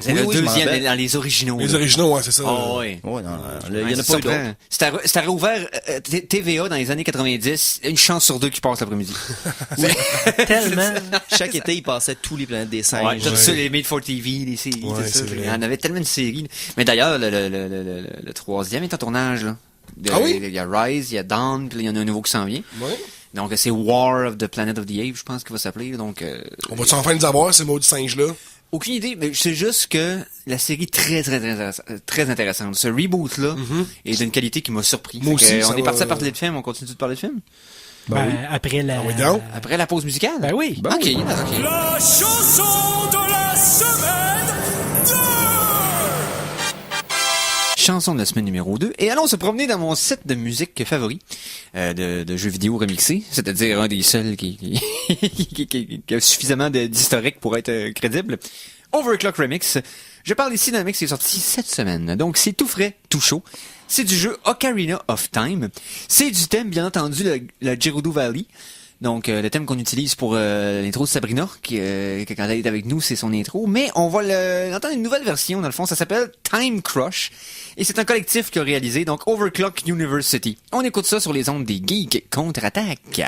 c'est le deuxième, dans les originaux. Les originaux, ouais, c'est ça. Oh, oui. Ouais, non, il y en a pas eu d'autres. C'était réouvert TVA dans les années 90, une chance sur 2 qui passe l'après-midi. Tellement. Chaque été, il passait tous les planètes des singes. Ouais, ça, les Made for TV, les séries, Ouais, tout ça. c'est vrai. Il y en avait tellement de séries. Mais d'ailleurs, le 3e est en tournage, là. Ah oui? Il y a Rise, il y a Dawn, puis il y en a un nouveau qui s'en vient. Ouais. Donc, c'est War of the Planet of the Apes, je pense qu'il va s'appeler. Donc, On va-tu enfin nous avoir, ces maudits singes-là? aucune idée, mais c'est juste que la série très intéressante. Ce reboot-là est d'une qualité qui m'a surpris. Moi aussi, on ça est parti m'a- à parler de film, on continue de parler de film? Après la... oui, donc. Après la pause musicale? Ben oui. Ok, ok. La chanson de la semaine 2! Chanson de la semaine numéro 2. Et allons se promener dans mon set de musique favori de jeux vidéo remixés, c'est-à-dire un des seuls qui a suffisamment d'historique pour être crédible. Overclock Remix. Je parle ici d'un mix qui est sorti cette semaine. Donc c'est tout frais, tout chaud. C'est du jeu Ocarina of Time. C'est du thème, bien entendu, la Gerudo Valley. Donc, le thème qu'on utilise pour l'intro de Sabrina, quand elle est avec nous, c'est son intro. Mais on va entendre une nouvelle version, dans le fond. Ça s'appelle Time Crush. Et c'est un collectif qui a réalisé, donc Overclock University. On écoute ça sur les ondes des Geeks Contre-Attaque.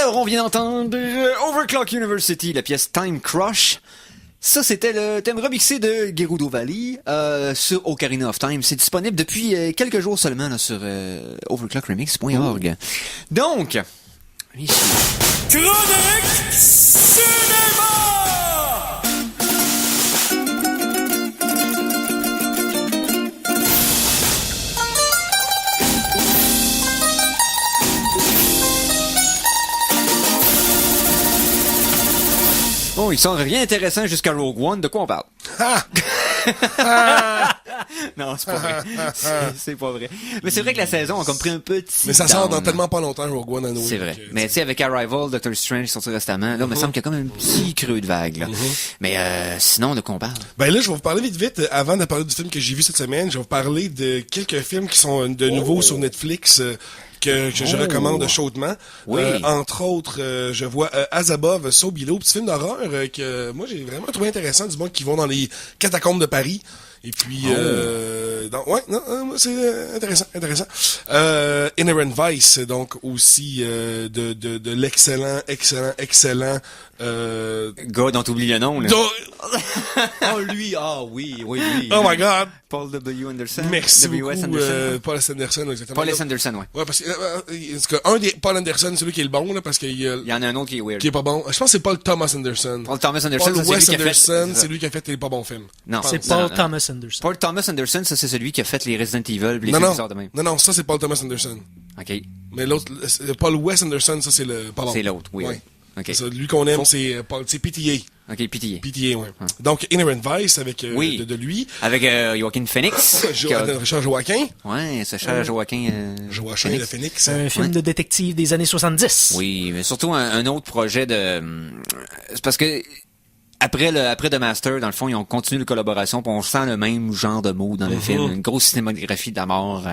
Alors, on vient d'entendre Overclock University, la pièce Time Crush. Ça, c'était le thème remixé de Gerudo Valley sur Ocarina of Time. C'est disponible depuis quelques jours seulement là, sur overclockremix.org. Donc, ici. Chronique Cinéma! Bon, il sort rien intéressant jusqu'à Rogue One. De quoi on parle? Non, c'est pas vrai. C'est pas vrai. Mais c'est vrai que la saison a comme pris un petit Mais ça sort dans down. tellement pas longtemps, Rogue One, à Noël. C'est vrai. Mais tu sais, avec Arrival, Doctor Strange sorti récemment, là, il me semble qu'il y a comme un petit creux de vague, là. Mais sinon, de quoi on parle? Ben là, je vais vous parler vite, avant de parler du film que j'ai vu cette semaine, je vais vous parler de quelques films qui sont de nouveau sur Netflix, que je recommande chaudement. Oui. Entre autres, je vois As Above, So Below, petit film d'horreur que moi j'ai vraiment trouvé intéressant, du monde qui vont dans les catacombes de Paris. Et puis, c'est intéressant. Inherent Vice, donc aussi de l'excellent, Gars dont t'oublies le nom, là. Oh, lui, oui. Oh my God! Paul W. Anderson. Merci W.S. beaucoup, Anderson. Paul S. Anderson, exactement. Paul S. Anderson, ouais. Ouais, parce que un des Paul Anderson, c'est lui qui est le bon, là, parce qu'il Il y en a un autre qui est weird. qui est pas bon. Je pense que c'est Paul Thomas Anderson. Paul Thomas Anderson, Paul ça, c'est Wes lui qui a fait... Anderson, c'est lui qui a fait les pas bons films. Non, C'est non, Paul non. Thomas Anderson. Paul Thomas Anderson, ça, c'est celui qui a fait les Resident Evil, les Non, films non. bizarres de même. Non, ça c'est Paul Thomas Anderson. OK. Mais l'autre, Paul Wes Anderson, ça c'est le pas bon. C'est l'autre, oui. Ouais. OK. C'est ça, lui qu'on aime, c'est PTA. OK, pitié. PTA, ouais. Donc, Inherent Vice avec Oui. de lui. Avec Joaquin Phoenix. Richard Joaquin. Ouais, ce cher Joaquin Joaquin Phoenix. le Phoenix. C'est un film Ouais. de détective des années 70. Oui, mais surtout un autre projet de... C'est parce que après The Master, dans le fond, ils ont continué la collaboration, puis on sent le même genre de mots dans le film. Une grosse cinématographie d'amour.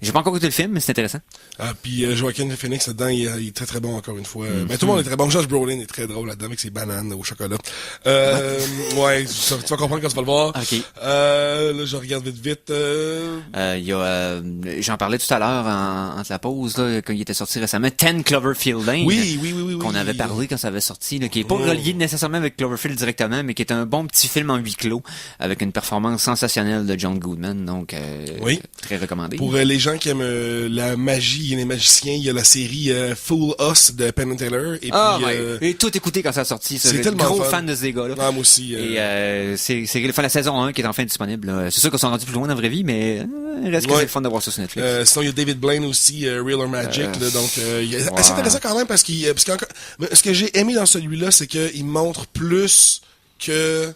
J'ai pas encore écouté le film, mais c'est intéressant. Ah, puis Joaquin Phoenix là-dedans, il est très très bon encore une fois. Ben, tout le monde est très bon. Josh Brolin est très drôle là-dedans avec ses bananes au chocolat. Ouais, tu vas comprendre quand tu vas le voir. OK. Là, je regarde vite. Il y a, j'en parlais tout à l'heure entre la pause, là, quand il était sorti récemment, 10 Cloverfield Lane. Oui. Qu'on avait parlé quand ça avait sorti, là, qui est pas relié nécessairement avec Cloverfield directement, mais qui est un bon petit film en huis clos, avec une performance sensationnelle de John Goodman, donc Oui. très recommandé. Pour les gens qui aiment la magie et les magiciens, il y a la série Fool Us de Penn and Teller. Et puis, J'ai tout écouté quand ça a sorti. c'est J'ai tellement gros fun. fan de ces gars-là. Ah, moi aussi. Et c'est la saison 1 qui est enfin disponible. Là. C'est sûr qu'ils sont rendus plus loin dans la vraie vie, mais il reste que c'est le fun de voir ça sur Netflix. Sinon, il y a David Blaine aussi, Real or Magic. Là, donc, c'est intéressant quand même parce que ce que j'ai aimé dans celui-là, c'est qu'il montre plus que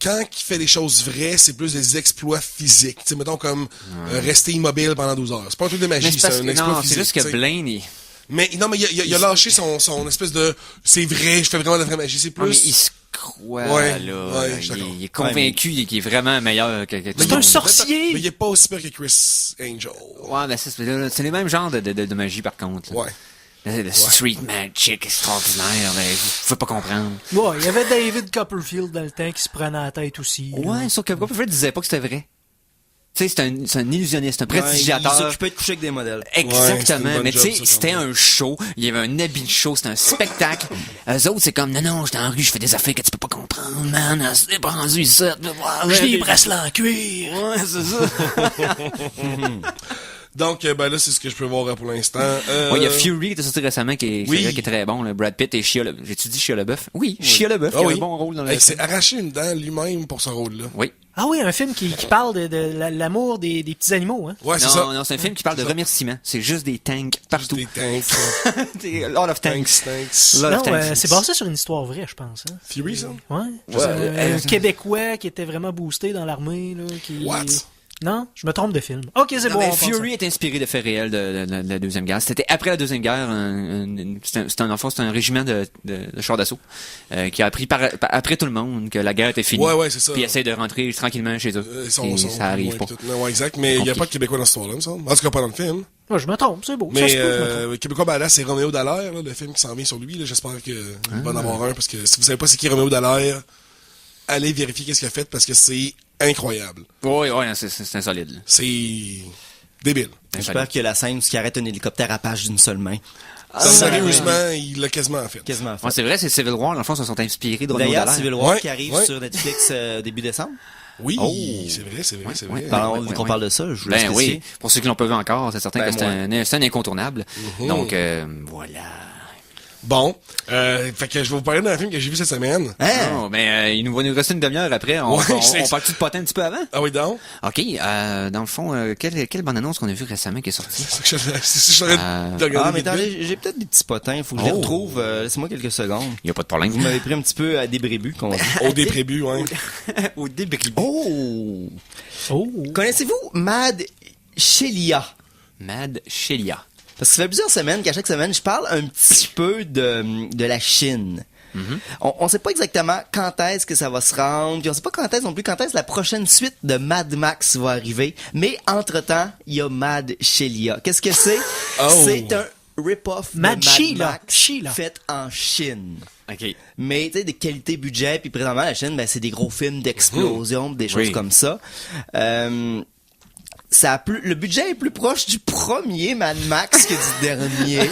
quand il fait des choses vraies, c'est plus des exploits physiques. Tu sais, mettons comme rester immobile pendant 12 heures. C'est pas un truc de magie, c'est un exploit physique. C'est juste que tu sais. Blaine, il... Mais non, mais il a lâché son espèce de c'est vrai, je fais vraiment de la vraie magie. C'est Ah, mais plus. il se croit, Ouais, là. ouais, je suis d'accord. Il est convaincu qu'il est vraiment meilleur que C'est un sorcier! Mais il est pas aussi pire que Chris Angel. Ouais, mais c'est les mêmes genres de magie, par contre. Là. Ouais. Le street magic extraordinaire, là, faut pas comprendre. Ouais, il y avait David Copperfield dans le temps qui se prenait la tête aussi. là. Ouais, sauf que Copperfield disait pas que c'était vrai. Tu sais, c'est un illusionniste, un Il prestigiateur. s'occupait de coucher avec des modèles. Ouais, c'est Exactement, une bonne mais tu job, sais, ça, c'était quand même. un show, il y avait un habit de show, c'était un spectacle. Eux autres, c'est comme, non, j'étais en rue, je fais des affaires que tu peux pas comprendre, man, c'est pas rendu ici. J'ai des bracelets en cuir. Ouais, c'est ça. Donc, ben là, c'est ce que je peux voir pour l'instant. Ouais, il y a Fury qui était sorti récemment, qui est, Oui. c'est vrai, qui est très bon, là. Brad Pitt et Shia LaBeouf. J'ai-tu dit Shia LaBeouf? Oui, Shia LaBeouf, qui a un bon rôle dans le Il s'est film. arraché une dent lui-même pour ce rôle-là. Oui. Ah oui, un film qui parle de l'amour des petits animaux, hein. Ouais, c'est ça. Non, c'est un film qui parle de remerciements. C'est juste des tanks partout. Des tanks. C'est a lot of tanks. Thanks. Lot Non, of tanks. c'est basé sur une histoire vraie, je pense. Hein. Fury, ça? Ouais. Un Québécois qui était vraiment boosté dans l'armée. Là, qui... What? Non, je me trompe de film. Ok, c'est Non, bon. mais on passe Fury est inspiré de faits réels de la Deuxième Guerre. C'était après la Deuxième Guerre, c'était un régiment de chars d'assaut qui a appris après tout le monde que la guerre était finie. Ouais, c'est ça. Puis essaie de rentrer tranquillement chez eux. Et ça arrive pas. Ouais, exact. Mais il n'y a pas de Québécois dans cette histoire-là, me semble. En tout cas, pas dans le film. Ouais, je me trompe, c'est beau. Ça Mais se peut, je me trompe. Québécois Badass, c'est Roméo Dallaire, là, le film qui s'en vient sur lui. Là. J'espère qu'il va en avoir un, parce que si vous savez pas c'est qui Roméo Dallaire, allez vérifier qu'est-ce qu'il a fait, parce que c'est incroyable. Ouais, c'est insolide. Là. C'est débile. J'espère que la scène où il arrête un hélicoptère à page d'une seule main. Sérieusement, il l'a quasiment fait. Quasiment fait. Ouais, c'est vrai, c'est Civil War, dans le fond, ils sont inspirés de Renaud D'ailleurs, Dallaire. Civil War Ouais, qui arrive ouais. sur Netflix début décembre. Oui, Oh. c'est vrai. Ouais. Parlons, ouais, vu qu'on ouais. parle de ça, je voulais Ben spécifier. oui, pour ceux qui l'ont pas vu encore, c'est certain Ben, que c'est un incontournable. Donc, voilà. Bon, fait que je vais vous parler d'un film que j'ai vu cette semaine. Hein? Non, mais il va nous rester une demi-heure après. On parle-tu de potin un petit peu avant? Ah oui, donc? OK, dans le fond, quelle bande-annonce qu'on a vue récemment qui est sortie? C'est ça que je suis en train de regarder Ah, mais vite, attendez, vite. j'ai peut-être des petits potins. Faut que je les Oh. retrouve. Laissez-moi quelques secondes. Il n'y a pas de problème. Vous m'avez pris un petit peu à des brébus, qu'on dit. Au début, ouais. Au début. Oh! Oh. Connaissez-vous Mad Shelia? Mad Shelia. Parce que ça fait plusieurs semaines qu'à chaque semaine, je parle un petit peu de la Chine. On sait pas exactement quand est-ce que ça va se rendre, puis on sait pas quand est-ce la prochaine suite de Mad Max va arriver, mais entre-temps, il y a Mad Shelia. Qu'est-ce que c'est? Oh. C'est un rip-off de Mad Mad Sheila. Max Sheila. fait en Chine. OK. Mais tu sais, des qualités budget, puis présentement la Chine, ben c'est des gros films d'explosion, des choses Oui. comme ça. Le budget est plus proche du premier Mad Max que du dernier.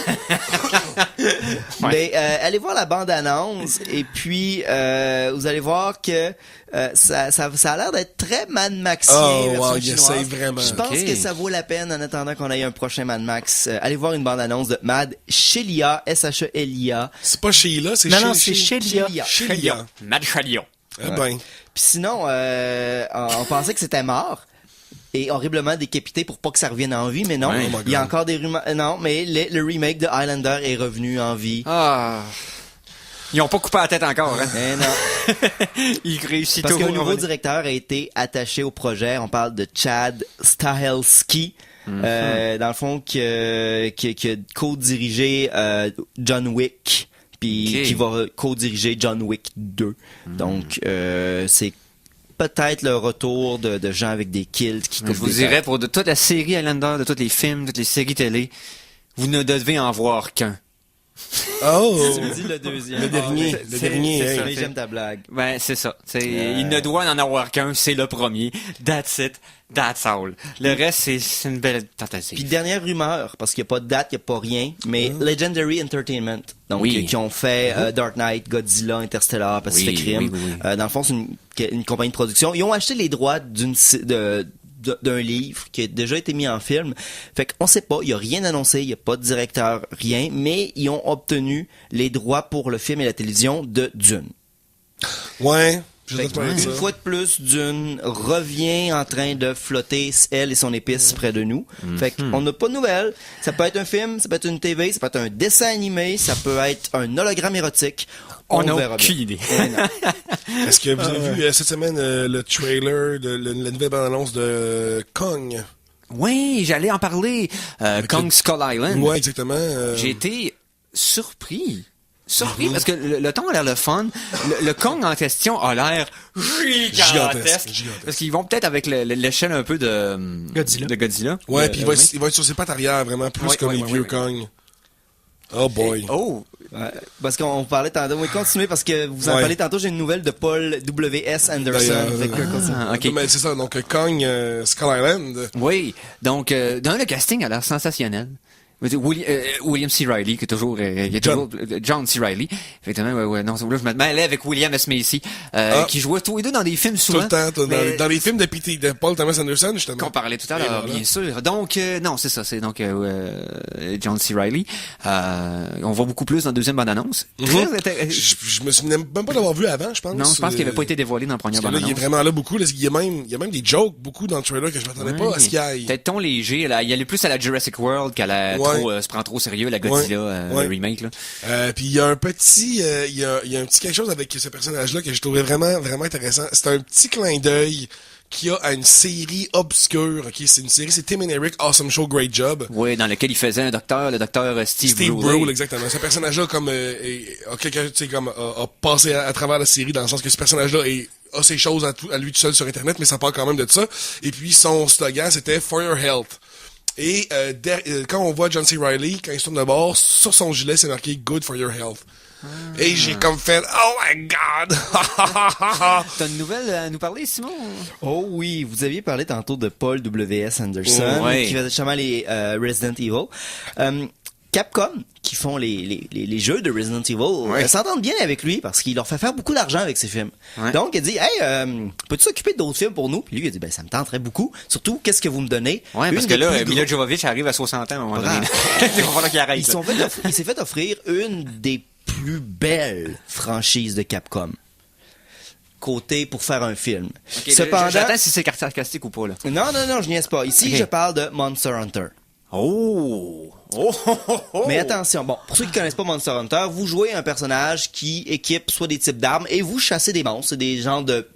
Mais allez voir la bande-annonce et puis vous allez voir que ça a l'air d'être très Mad Maxien. Oh, version wow, il chinoise. essaye vraiment. Je pense Ok. que ça vaut la peine en attendant qu'on ait un prochain Mad Max. Allez voir une bande-annonce de Mad Shelia, S-H-E-L-I-A. C'est pas Sheila, c'est Non, c'est Shelia. Shelia. Mad Shelia. Ah ben. Puis sinon, on pensait que c'était mort. Et horriblement décapité pour pas que ça revienne en vie, mais non. Ouais. Oh my Il y a God. encore des rumeurs. Non, mais le remake de Highlander est revenu en vie. Ah. Ils ont pas coupé la tête encore, hein? Mais non. Ils réussissent Parce toujours qu'un à nouveau revenir. directeur a été attaché au projet. On parle de Chad Stahelski. Dans le fond, qui a co-dirigé John Wick, puis Ok. qui va co-diriger John Wick 2. Donc, c'est peut-être le retour de gens avec des kills qui Je coupent vous des dirais, têtes. pour de toute la série Highlander, de tous les films, toutes les séries télé, vous ne devez en voir qu'un. Oh! Tu me dis le deuxième. Le dernier, Ah, le dernier, c'est hein. ça. Mais j'aime ta blague. Ben, c'est ça. Il ne doit en avoir qu'un, c'est le premier. That's it. That's all. Le reste, c'est une belle tentative. Puis dernière rumeur, parce qu'il n'y a pas de date, il n'y a pas rien, mais Legendary Entertainment, donc Oui. qui ont fait Dark Knight, Godzilla, Interstellar, Pacific Oui, Rim. oui, oui. Dans le fond, c'est une compagnie de production. Ils ont acheté les droits d'un livre qui a déjà été mis en film. Fait qu'on sait pas, il y a rien annoncé, il y a pas de directeur, rien, mais ils ont obtenu les droits pour le film et la télévision de Dune. Ouais. Je Fait vais te parler de une ça. fois de plus, Dune revient en train de flotter, elle et son épice près de nous. Fait qu'on n'a pas de nouvelles. Ça peut être un film, ça peut être une TV, ça peut être un dessin animé, ça peut être un hologramme érotique. On verra n'a aucune idée. Ouais, non. Est-ce que vous avez vu cette semaine le trailer de la nouvelle bande-annonce de Kong? Oui, j'allais en parler. Kong Skull Island. Ouais, exactement. J'ai été surpris. Parce que le ton a l'air le fun. Le Kong en question a l'air gigantesque. Gigantesque. Parce qu'ils vont peut-être avec l'échelle un peu de Godzilla. Ouais, Le- puis le il va être sur ses pattes arrière, vraiment, plus Ouais, comme ouais, les ouais, vieux ouais. Kong. Oh boy. Oh! Ouais, parce qu'on parlait tantôt. Oui, continuez parce que vous en Ouais. parlez tantôt. J'ai une nouvelle de Paul W.S. Anderson. D'ailleurs, Fait que, continue. Ok. Mais c'est ça, donc Kong, Skull Island. Oui, donc dans le casting a l'air sensationnel. William C. Reilly, qui est toujours, John C. Reilly. Effectivement, ouais, non, là, je me mêlais avec William S. Macy, qui jouait tous les deux dans des films Tout souvent. le temps, mais- dans les films de Paul Thomas Anderson, justement. qu'on parlait tout à Et l'heure, voilà. bien sûr. Donc, non, c'est ça, c'est donc John C. Reilly. On voit beaucoup plus dans la deuxième bande-annonce. Très intéressant. Je me souviens même pas d'avoir vu avant, je pense. Non, je pense qu'il n'avait pas été dévoilé dans la première Parce que là, il est bande-annonce. vraiment là beaucoup. Là, il y a même des jokes beaucoup dans le trailer que je m'attendais pas à ce qu'il y ait. Peut-être ton léger, là, il allait plus à la Jurassic World qu'à la Ouais. se prend trop au sérieux, la Godzilla Ouais. le remake, là. Puis il y a un petit, il y a un petit quelque chose avec ce personnage-là que je trouvais vraiment, vraiment intéressant. C'est un petit clin d'œil qu'il y a à une série obscure. Ok, c'est une série, c'est Tim and Eric, Awesome Show, Great Job. Oui, dans lequel il faisait un docteur, le docteur Steve Brule, Brule. exactement. Ce personnage-là, comme, a quelqu'un, tu sais, comme, a passé à travers la série dans le sens que ce personnage-là a ses choses à lui tout seul sur Internet, mais ça part quand même de ça. Et puis, son slogan, c'était For Your Health. Et quand on voit John C. Reilly, quand il se tourne de bord, sur son gilet, c'est marqué « Good for your health ». Et j'ai comme fait « Oh my God! » T'as une nouvelle à nous parler, Simon? Oh oui, vous aviez parlé tantôt de Paul W.S. Anderson, Ouais. qui faisait justement les Resident Evil. Capcom, qui font les jeux de Resident Evil, s'entendent bien avec lui parce qu'il leur fait faire beaucoup d'argent avec ses films. Ouais. Donc, il a dit, hey, peux-tu s'occuper d'autres films pour nous? Puis lui, il a dit, ben, ça me tenterait beaucoup. Surtout, qu'est-ce que vous me donnez? Ouais, parce que là, Mila Jovovich arrive à 60 ans à un moment donné. Il va falloir qu'il arrête. Il s'est fait offrir une des plus belles franchises de Capcom. Côté pour faire un film. Okay, Cependant, j'attends si c'est sarcastique ou pas, là. Non, je niaise pas. Ici, je parle de Monster Hunter. Oh! Mais attention, bon, pour ceux qui connaissent pas Monster Hunter, vous jouez un personnage qui équipe soit des types d'armes et vous chassez des monstres, c'est des genres de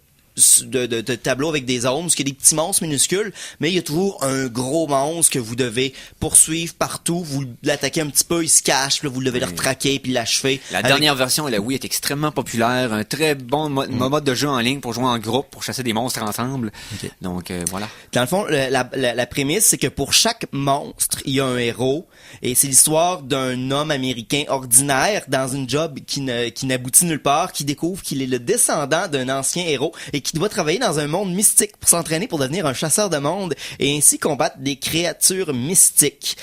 tableaux avec des zones, parce qu'il y a des petits monstres minuscules, mais il y a toujours un gros monstre que vous devez poursuivre partout, vous l'attaquez un petit peu, il se cache, puis là, vous devez le retraquer puis l'achever. La dernière version de la Wii est extrêmement populaire, un très bon mode de jeu en ligne pour jouer en groupe, pour chasser des monstres ensemble. Okay. Donc voilà. Dans le fond, la prémisse, c'est que pour chaque monstre, il y a un héros, et c'est l'histoire d'un homme américain ordinaire dans une job qui n'aboutit nulle part, qui découvre qu'il est le descendant d'un ancien héros et qui doit travailler dans un monde mystique pour s'entraîner pour devenir un chasseur de monde et ainsi combattre des créatures mystiques.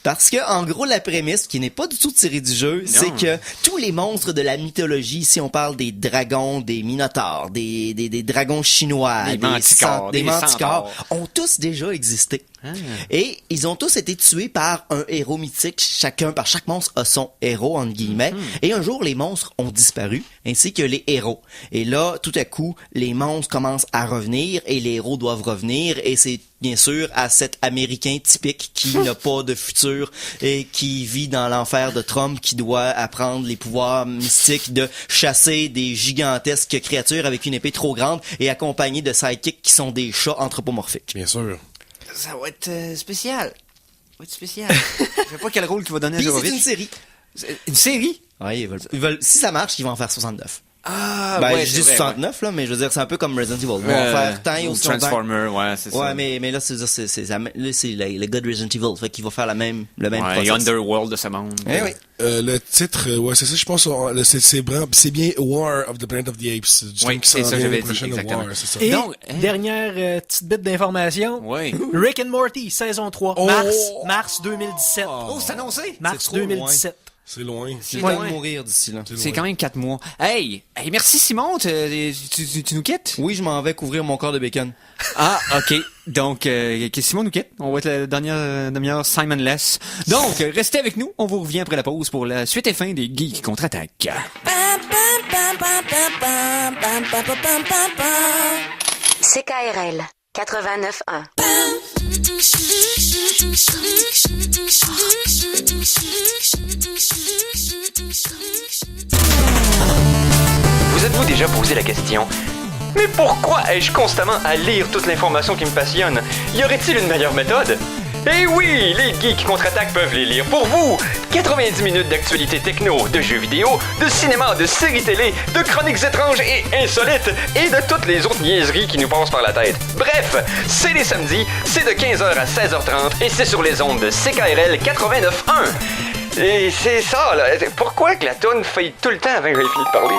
Parce que, en gros, la prémisse, qui n'est pas du tout tirée du jeu, c'est que tous les monstres de la mythologie, si on parle des dragons, des minotaures, des dragons chinois, des manticores, ont tous déjà existé. Et ils ont tous été tués par un héros mythique. Chaque monstre a son héros, entre guillemets. Et un jour, les monstres ont disparu, ainsi que les héros. Et là, tout à coup, les monstres commencent à revenir et les héros doivent revenir. Et c'est bien sûr à cet Américain typique qui n'a pas de futur et qui vit dans l'enfer de Trump, qui doit apprendre les pouvoirs mystiques de chasser des gigantesques créatures avec une épée trop grande et accompagné de sidekicks qui sont des chats anthropomorphiques. Bien sûr. Ça va être spécial. Je sais pas quel rôle tu vas donner à Jovovich. C'est une série. Une série? Oui, ils veulent, si ça marche, ils vont en faire 69. Ah, je dis 69, là, mais je veux dire, c'est un peu comme Resident Evil. Ils vont en faire tant et aussi Transformer, c'est ça. Ouais, mais là, c'est le gars de Resident Evil, fait qu'il va faire le même process. Underworld de ce monde. Oui. Le titre, c'est ça, je pense, c'est bien War of the Planet of the Apes. Oui, c'est ça, j'avais dit, exactement. War, ça. Et dernière petite bit d'information. Oui. Rick and Morty, saison 3, mars 2017. Oh, c'est annoncé! Mars 2017. C'est loin. C'est loin de mourir d'ici là. C'est quand même 4 mois. Hey, merci Simon, tu nous quittes? Oui, je m'en vais couvrir mon corps de bacon. Ah, ok. Donc, Simon nous quitte. On va être la dernière demi-heure Simon-less. Donc, restez avec nous. On vous revient après la pause pour la suite et fin des Geeks contre-attaque. CKRL 89.1. Vous êtes-vous déjà posé la question? Mais pourquoi ai-je constamment à lire toute l'information qui me passionne? Y aurait-il une meilleure méthode? Eh oui, les Geeks contre-attaque peuvent les lire pour vous! 90 minutes d'actualité techno, de jeux vidéo, de cinéma, de séries télé, de chroniques étranges et insolites, et de toutes les autres niaiseries qui nous passent par la tête. Bref, c'est les samedis, c'est de 15h à 16h30, et c'est sur les ondes de CKRL 89.1. Et c'est ça, là. Pourquoi que la toune fait tout le temps avant que j'ai fini de parler?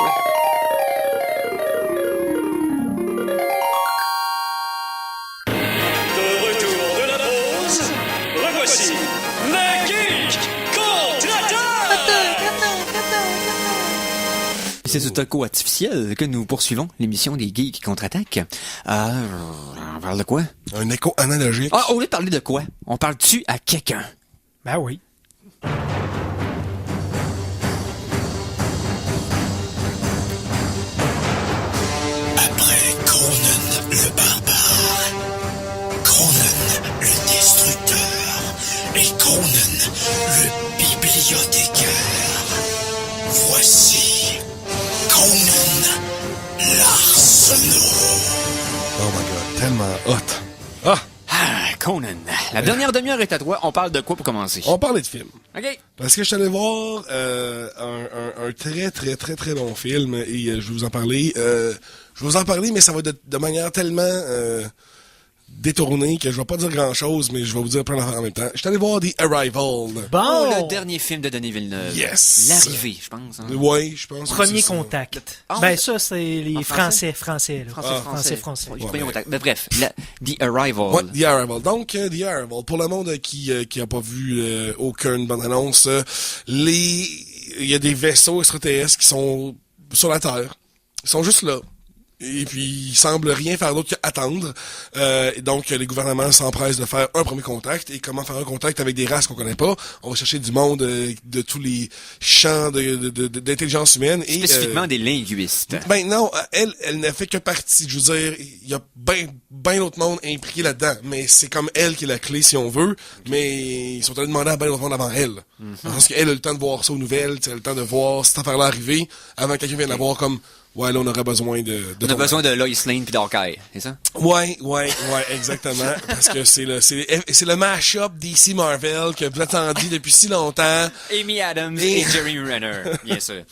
C'est ce toco artificiel que nous poursuivons l'émission des Geeks contre-attaque. On parle de quoi? Un écho analogique. Ah, au lieu de parler de quoi? On parle-tu à quelqu'un? Ben oui. Après Conan le barbare, Conan le destructeur et Conan le bibliothécaire, voici Conan l'Arsenault. Oh my god, tellement hot. Conan. La dernière demi-heure est à toi. On parle de quoi pour commencer? On parlait de film. OK. Parce que je suis allé voir un très, très, très, très long film et je vais vous en parler. Je vais vous en parler, mais ça va de manière tellement détourné que je vais pas dire grand-chose, mais je vais vous dire plein d'affaires en même temps. Je suis allé voir The Arrival. Oh, Bon! le dernier film de Denis Villeneuve. Yes! L'arrivée, je pense. Hein. Oui, je pense. Premier que c'est ça. contact. Ah, Ben ça, c'est les en Français, là. Français. Ouais. Premier contact. Mais bref, The Arrival. Ouais, The Arrival. Donc, The Arrival. Pour le monde qui a pas vu aucune bonne annonce, il y a des vaisseaux extraterrestres qui sont sur la Terre. Ils sont juste là. Et puis, ils semblent rien faire d'autre qu'attendre. Donc, les gouvernements s'empressent de faire un premier contact. Et comment faire un contact avec des races qu'on connaît pas? On va chercher du monde de tous les champs d'intelligence humaine. Et, Spécifiquement des linguistes. Ben non, elle n'a fait que partie. Je veux dire, il y a ben d'autres monde impliqué là-dedans. Mais c'est comme elle qui est la clé, si on veut. Mais ils sont allés demander à ben d'autres monde avant elle. Parce qu'elle a le temps de voir ça aux nouvelles. Elle a le temps de voir cette affaire-là arriver avant que quelqu'un vienne la voir comme... Ouais, là, on aurait besoin de On a besoin de Lois Lane puis d'Hawkeye, c'est ça? Ouais, exactement. Parce que c'est le mash-up DC Marvel que vous attendiez depuis si longtemps. Amy Adams et Jeremy Renner, bien sûr.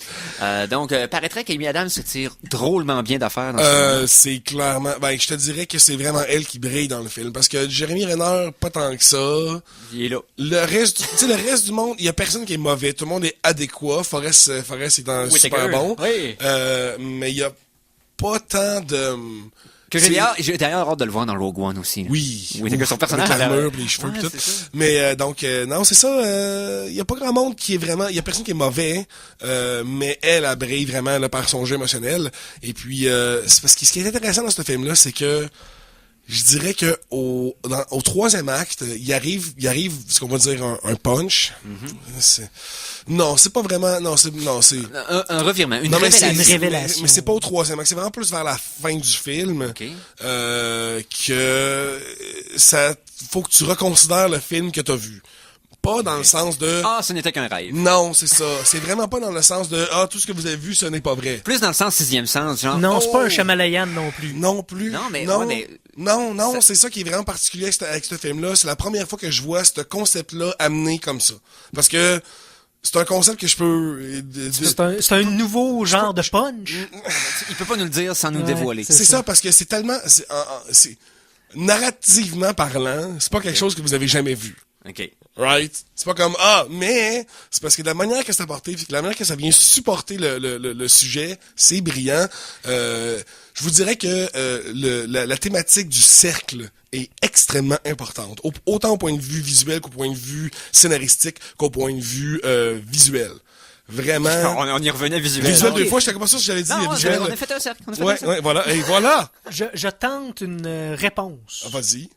Donc, paraîtrait qu'Amy Adams se tire drôlement bien d'affaires dans ce film. C'est clairement... Ben, je te dirais que c'est vraiment elle qui brille dans le film. Parce que Jeremy Renner, pas tant que ça. Il est là. Le reste du monde, il y a personne qui est mauvais. Tout le monde est adéquat. Forrest est super bon. Oui. Mais il y a pas tant de... Que j'ai d'ailleurs hâte de le voir dans Rogue One aussi. Là. Oui. C'est que son personnage avec l'armure, les cheveux pis tout. Mais non, c'est ça. Il y a pas grand monde qui est vraiment... Il y a personne qui est mauvais, mais elle brille vraiment là, par son jeu émotionnel. Et puis, c'est parce que ce qui est intéressant dans ce film-là, c'est que je dirais que au troisième acte, il arrive ce qu'on va dire un punch. Non, c'est pas vraiment... Non, c'est... Un revirement, une révélation. Mais c'est pas au troisième acte, c'est vraiment plus vers la fin du film que ça... Faut que tu reconsidères le film que t'as vu. Pas dans le sens de... Ah, ce n'était qu'un rêve. Non, c'est ça. C'est vraiment pas dans le sens de... Ah, tout ce que vous avez vu, ce n'est pas vrai. Plus dans le sens sixième sens, genre... Non, c'est pas un Shyamalan non plus. Non plus. Non, mais... Non, c'est ça qui est vraiment particulier avec ce film-là. C'est la première fois que je vois ce concept-là amené comme ça. Parce que c'est un concept que je peux... C'est un nouveau genre de punch. Il peut pas nous le dire sans nous dévoiler. C'est ça, parce que c'est tellement... narrativement parlant, c'est pas quelque chose que vous avez jamais vu. OK. Right? C'est pas comme, mais c'est parce que de la manière que c'est apporté, de la manière que ça vient supporter le sujet, c'est brillant. Je vous dirais que la thématique du cercle est extrêmement importante. Autant au point de vue visuel qu'au point de vue scénaristique qu'au point de vue visuel. Vraiment. On y revenait visuel. Visuel deux fois, j'étais pas sûr si j'avais dit visuel. On a fait un cercle. Ouais, voilà. Et voilà. Je tente une réponse. Vas-y.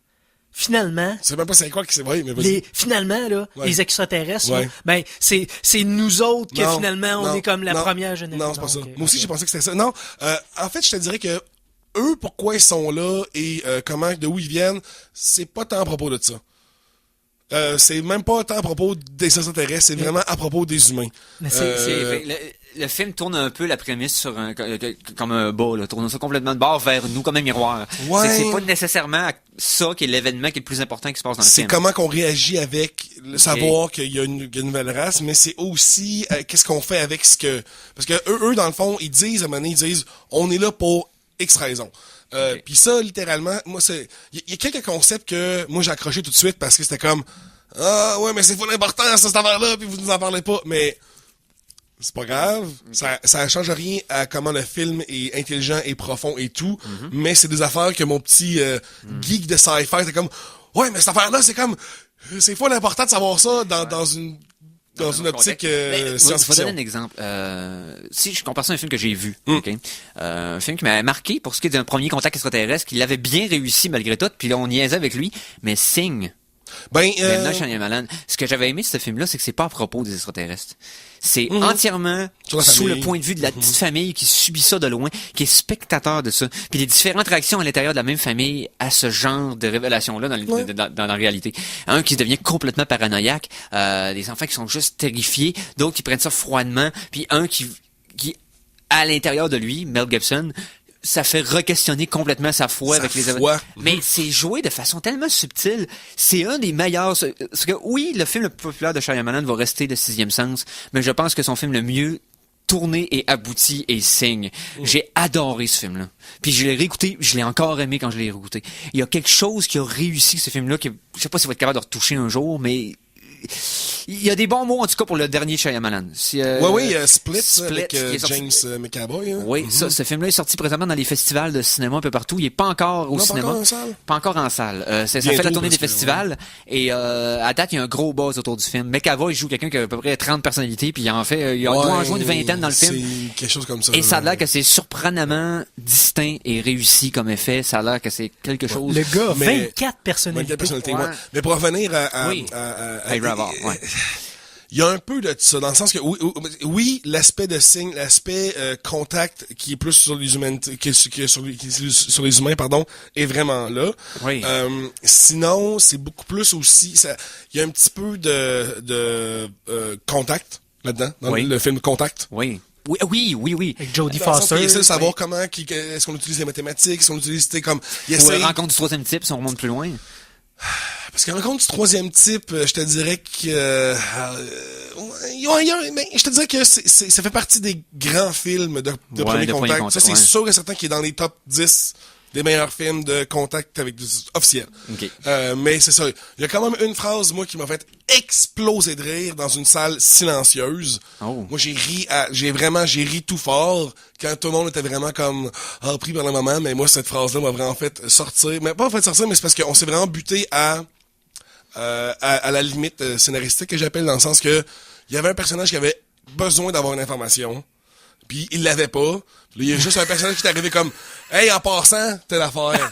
Finalement. C'est même pas c'est quoi qui c'est vrai, mais vas-y. Finalement, là, les extraterrestres, ouais. là, ben, c'est nous autres que finalement, on est comme la première génération. Non, c'est pas ça. Moi aussi, j'ai pensé que c'était ça. Non, en fait, je te dirais que eux, pourquoi ils sont là et de où ils viennent, c'est pas tant à propos de ça. C'est même pas tant à propos des extraterrestres, c'est vraiment à propos des humains. Mais le film tourne un peu la prémisse sur comme un bas, là, tourne ça complètement de bord vers nous comme un miroir. Ouais. C'est pas nécessairement ça qui est l'événement qui est le plus important qui se passe dans le film. C'est comment qu'on réagit avec le savoir qu'il y a une nouvelle race, mais c'est aussi qu'est-ce qu'on fait avec ce que... Parce que eux dans le fond, ils disent, à un moment donné, ils disent, on est là pour X raisons. Puis ça, littéralement, moi, il y a quelques concepts que moi j'ai accroché tout de suite parce que c'était comme ouais, mais c'est pas l'important, cette affaire-là, puis vous nous en parlez pas. Mais c'est pas grave. Ça change rien à comment le film est intelligent et profond et tout. Mais c'est des affaires que mon petit geek de sci-fi, c'est comme ouais, mais cette affaire-là, c'est comme c'est pas l'important de savoir ça dans une optique science-fiction. Je vais donner un exemple. Si je compare ça à un film que j'ai vu, un film qui m'a marqué pour ce qui est d'un premier contact extraterrestre, qu'il avait bien réussi malgré tout, puis là on niaisait avec lui, mais Sing. Shyamalan. Ce que j'avais aimé de ce film-là, c'est que c'est pas à propos des extraterrestres. C'est entièrement sous le point de vue de la petite famille qui subit ça de loin, qui est spectateur de ça. Puis les différentes réactions à l'intérieur de la même famille à ce genre de révélation-là dans la réalité. Un qui devient complètement paranoïaque, des enfants qui sont juste terrifiés, d'autres qui prennent ça froidement, puis un qui à l'intérieur de lui, Mel Gibson, ça fait re-questionner complètement sa foi avec les événements. Mais c'est joué de façon tellement subtile. C'est un des meilleurs... Parce que oui, le film le plus populaire de Shyamalan va rester Le Sixième Sens, mais je pense que son film le mieux tourné et abouti et signe. J'ai adoré ce film-là. Puis je l'ai réécouté, je l'ai encore aimé quand je l'ai réécouté. Il y a quelque chose qui a réussi ce film-là, que je sais pas s'il va être capable de retoucher un jour, mais il y a des bons mots en tout cas pour le dernier Shyamalan. Oui, Split avec qui est sorti... James McAvoy. Hein? Oui, ça, ce film-là est sorti présentement dans les festivals de cinéma un peu partout. Il est pas encore au cinéma. Pas encore en salle. Pas encore en salle. Ça fait la tournée des festivals. Et à date, il y a un gros buzz autour du film. McAvoy joue quelqu'un qui a à peu près 30 personnalités, puis il en fait, il doit en jouer une vingtaine dans le film. C'est quelque chose comme ça. Et ça a l'air que c'est surprenamment distinct et réussi comme effet. Ça a l'air que c'est quelque chose. Le gars, 24 personnalités. 24 personnalités, Ouais. ouais. Mais pour revenir à il y a un peu de ça, dans le sens que oui, l'aspect de signe, l'aspect contact qui est plus sur les humains, qui est sur les humains, pardon, est vraiment là. Oui. Sinon, c'est beaucoup plus aussi, il y a un petit peu de contact là-dedans, dans le film Contact. Oui. Oui. Avec Jodie Foster. Il essaie de savoir comment, est-ce qu'on utilise les mathématiques, est-ce qu'on utilise, comme, il essaie... Ou rencontre du troisième type, si on remonte plus loin. Parce qu'en rencontre du troisième type, je te dirais que mais je te dirais que ça fait partie des grands films de premier contact. Ça, c'est sûr et certain qu'il est dans les top 10 des meilleurs films de contact avec officiels. Okay. Mais c'est ça. Il y a quand même une phrase, moi, qui m'a fait exploser de rire dans une salle silencieuse. Oh. Moi, j'ai ri tout fort quand tout le monde était vraiment comme pris par le moment. Mais moi, cette phrase-là m'a vraiment fait sortir. Mais pas fait sortir, mais c'est parce qu'on s'est vraiment buté à la limite scénaristique que j'appelle, dans le sens que il y avait un personnage qui avait besoin d'avoir une information, puis il l'avait pas. Là, il y a juste un personnage qui est arrivé comme « Hey, en passant, telle affaire. »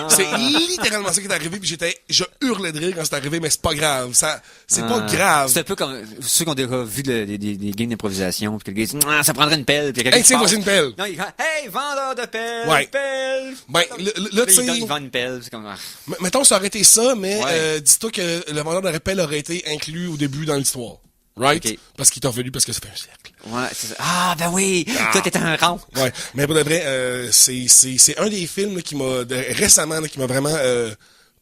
C'est littéralement ça qui est arrivé, puis je hurlais de rire quand c'est arrivé, mais c'est pas grave. C'est pas grave. C'est un peu comme ceux qui ont déjà vu des games d'improvisation, puis que le gars dit « Ça prendrait une pelle. » Puis Hey, tiens, voici une pelle. Non, il dit « Hey, vendeur de pelle, Ouais. pelle. » Ben, là, tu sais... Il vend une pelle, c'est comme... Mettons, ça aurait été ça, mais dis-toi que le vendeur de pelle aurait été inclus au début dans l'histoire. Right? Okay. Parce qu'il t'a revenu parce que ça fait un cercle. Ouais, c'est ça. Ah, ben oui! Toi, t'étais un rond. Ouais. Mais pour de vrai, c'est un des films là, qui m'a, récemment, là, qui m'a vraiment,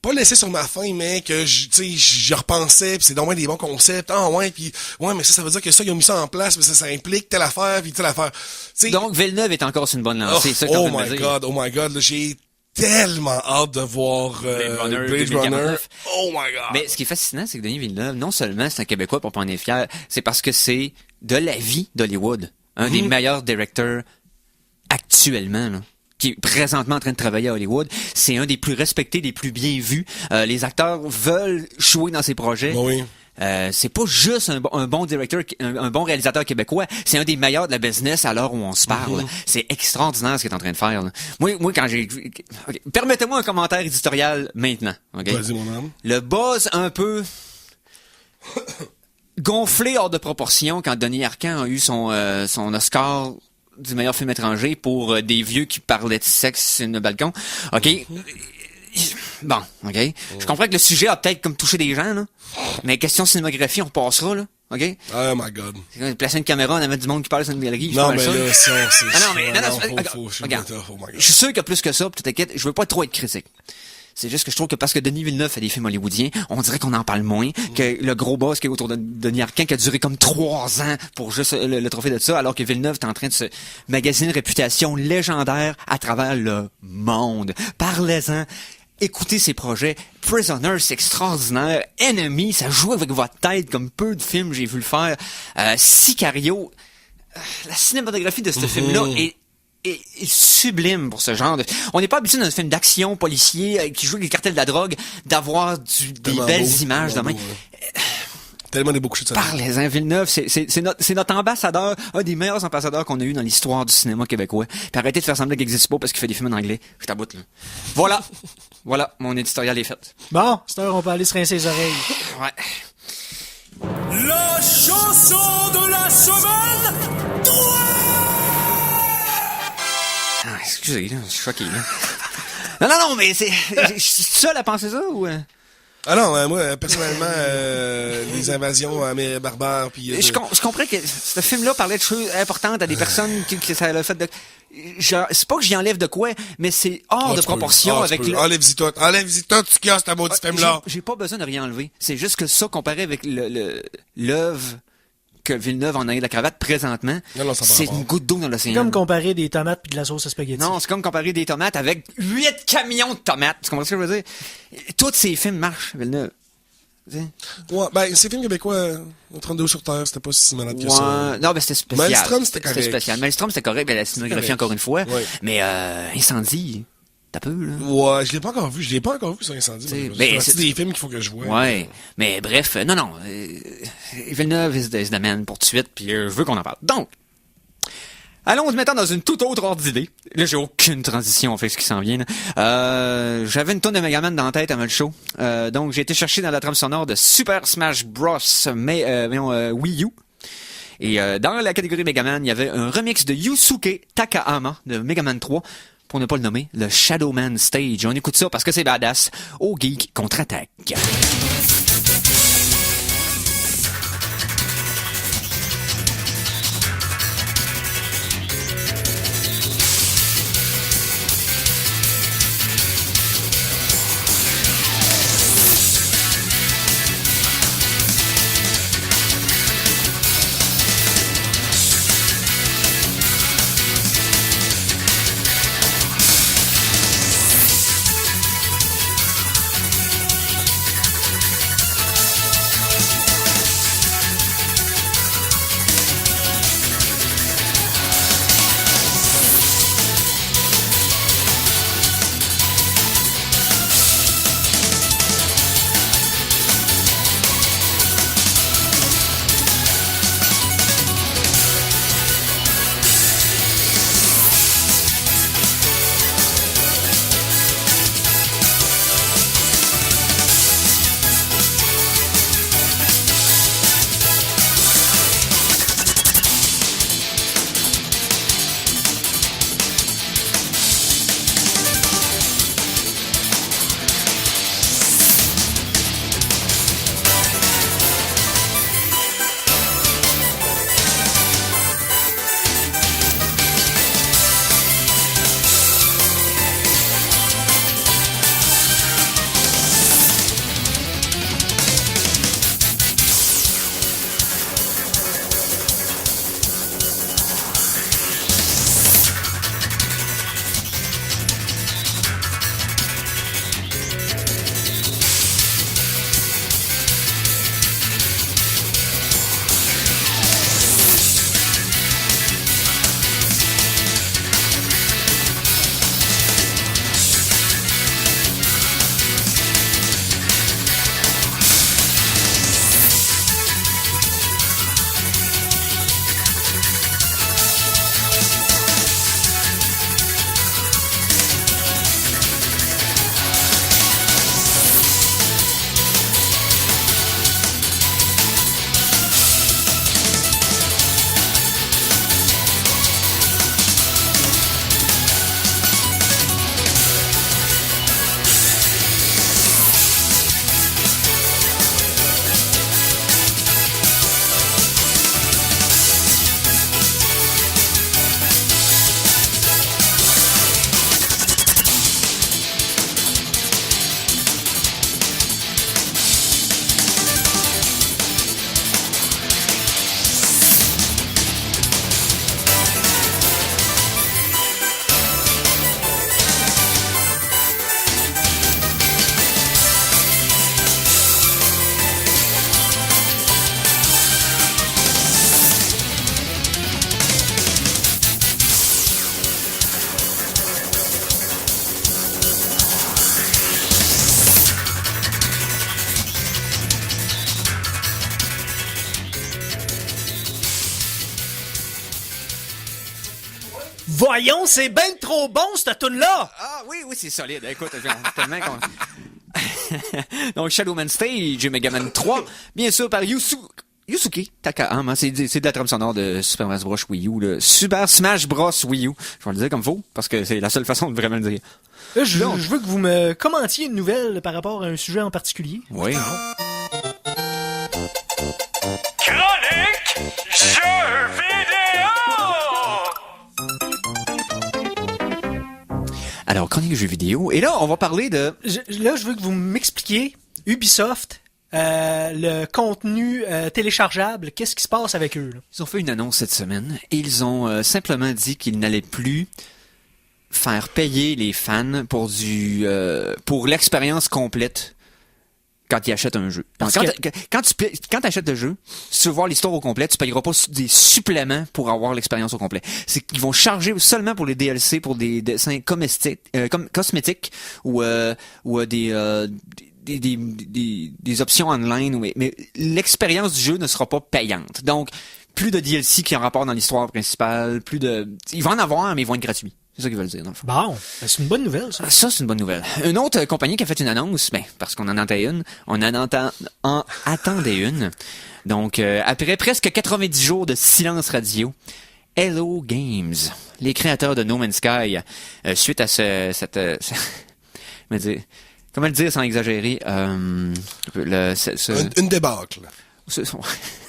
pas laissé sur ma faim, mais que, tu sais, j'y repensais, pis c'est donc des bons concepts. Ah, ouais, pis, ouais, mais ça veut dire que ça, ils ont mis ça en place, mais ça implique telle affaire, pis telle affaire. T'sais, donc, Villeneuve est encore sur une bonne lancée. Oh my god, là, j'ai tellement hâte de voir Blade Runner. Oh my god. Mais ce qui est fascinant, c'est que Denis Villeneuve, non seulement c'est un Québécois pour en est fier, c'est parce que c'est de la vie d'Hollywood. Un des meilleurs directeurs actuellement, là, qui est présentement en train de travailler à Hollywood. C'est un des plus respectés, des plus bien vus. Les acteurs veulent jouer dans ses projets. Oui. C'est pas juste un bon directeur, un bon réalisateur québécois, c'est un des meilleurs de la business à l'heure où on se parle. C'est extraordinaire ce qu'il est en train de faire. Là. Moi quand j'ai... Okay. Permettez-moi un commentaire éditorial maintenant. Okay? Vas-y, mon homme. Le buzz un peu gonflé hors de proportion quand Denis Arcand a eu son Oscar du meilleur film étranger pour des vieux qui parlaient de sexe sur le balcon. OK? Bon, OK. Je comprends que le sujet a peut-être comme touché des gens, là. Mais question cinématographie, on passera, là. OK? Oh my god. Placer une caméra, on avait du monde qui parle sur une galerie. Non, mais là, c'est... Regarde. Je suis sûr qu'il y a plus que ça, puis t'inquiète, je veux pas trop être critique. C'est juste que je trouve que parce que Denis Villeneuve fait des films hollywoodiens, on dirait qu'on en parle moins, que le gros boss qui est autour de Denis Arcand qui a duré comme 3 ans pour juste le trophée de ça, alors que Villeneuve est en train de se magasiner une réputation légendaire à travers le monde. Parlez-en. Écoutez ces projets. Prisoner, c'est extraordinaire. Enemy, ça joue avec votre tête comme peu de films j'ai vu le faire. Sicario, la cinématographie de ce film-là est sublime pour ce genre de... On n'est pas habitué dans un film d'action policier qui joue avec les cartels de la drogue d'avoir des belles images de même. Tellement des beaux coups de Parlez-en, Villeneuve, c'est notre ambassadeur, un des meilleurs ambassadeurs qu'on a eu dans l'histoire du cinéma québécois. Puis arrêtez de faire semblant qu'il n'existe pas parce qu'il fait des films en anglais. Je t'aboute, là. Voilà, mon éditorial est fait. Bon, c'est heure, on peut aller se rincer les oreilles. Ouais. La chanson de la semaine 3! Ah, excusez, là, je suis choqué, là. Non, mais je suis seul à penser ça, ou... Ah non, moi, personnellement, les invasions barbares, puis... Je comprends que ce film-là parlait de choses importantes à des personnes qui ça a le fait de... c'est pas que j'y enlève de quoi, mais c'est hors de proportion avec... Enlève-y tout ce qu'il y a, ce maudit film-là. J'ai pas besoin de rien enlever. C'est juste que ça, comparé avec l'œuvre que Villeneuve en a de la cravate présentement, Non, ça c'est va une goutte d'eau dans C'est l'océan. comme comparer des tomates puis de la sauce à spaghetti. Non, c'est comme comparer des tomates avec 8 camions de tomates. Tu comprends ce que je veux dire? Tous ces films marchent, Villeneuve. Ouais, ben, ces films québécois, 32 sur Terre, c'était pas si malade que ça. Non, ben c'était spécial. Maelstrom, c'était correct. spécial. Maelstrom, c'était correct, ben, la scénographie correct. encore une fois. Ouais. Mais Incendie, t'as peu, là. Ouais, je l'ai pas encore vu. Je l'ai pas encore vu sur Incendie. C'est des films qu'il faut que je vois. Ouais. Mais bref, non. Villeneuve is the man pour tout de suite, puis je veux qu'on en parle. Donc, allons maintenant dans une toute autre ordre d'idée. Là, j'ai aucune transition, en fait, ce qui s'en vient. Là. J'avais une tonne de Megaman dans la tête avant le show. Donc, j'ai été chercher dans la trame sonore de Super Smash Bros. Wii U. Et dans la catégorie Megaman, il y avait un remix de Yusuke Takahama de Megaman 3, pour ne pas le nommer, le Shadowman Stage. On écoute ça parce que c'est badass. Au Geek contre-attaque. Voyons, c'est ben trop bon, cette toune-là! Ah oui, c'est solide. Écoute, tellement qu'on... Donc, Shadowman Stage, Megaman 3, bien sûr par Yusuke Takahama, c'est de la trame sonore de Super Smash Bros. Wii U, le Super Smash Bros. Wii U. Je vais le dire comme faut, parce que c'est la seule façon de vraiment le dire. Là, je veux que vous me commentiez une nouvelle par rapport à un sujet en particulier. Oui. Chronique jeux vidéo! Alors, chronique jeux vidéo. Et là, on va parler de... Là, je veux que vous m'expliquiez Ubisoft le contenu téléchargeable, qu'est-ce qui se passe avec eux? Là? Ils ont fait une annonce cette semaine et ils ont simplement dit qu'ils n'allaient plus faire payer les fans pour l'expérience complète quand ils achètent un jeu. Donc, quand tu achètes le jeu, si tu veux voir l'histoire au complet, tu payeras pas des suppléments pour avoir l'expérience au complet. C'est qu'ils vont charger seulement pour les DLC, pour des dessins cosmétiques ou des options online, mais l'expérience du jeu ne sera pas payante. Donc, plus de DLC qui en rapport dans l'histoire principale, il va en avoir, mais ils vont être gratuits. C'est ça qu'ils veulent dire, dans le fond. Bon, c'est une bonne nouvelle, ça. Ça, c'est une bonne nouvelle. Une autre compagnie qui a fait une annonce, parce qu'on en attendait une, attendait une. Donc, après presque 90 jours de silence radio, Hello Games, les créateurs de No Man's Sky, suite à comment le dire sans exagérer, une débâcle.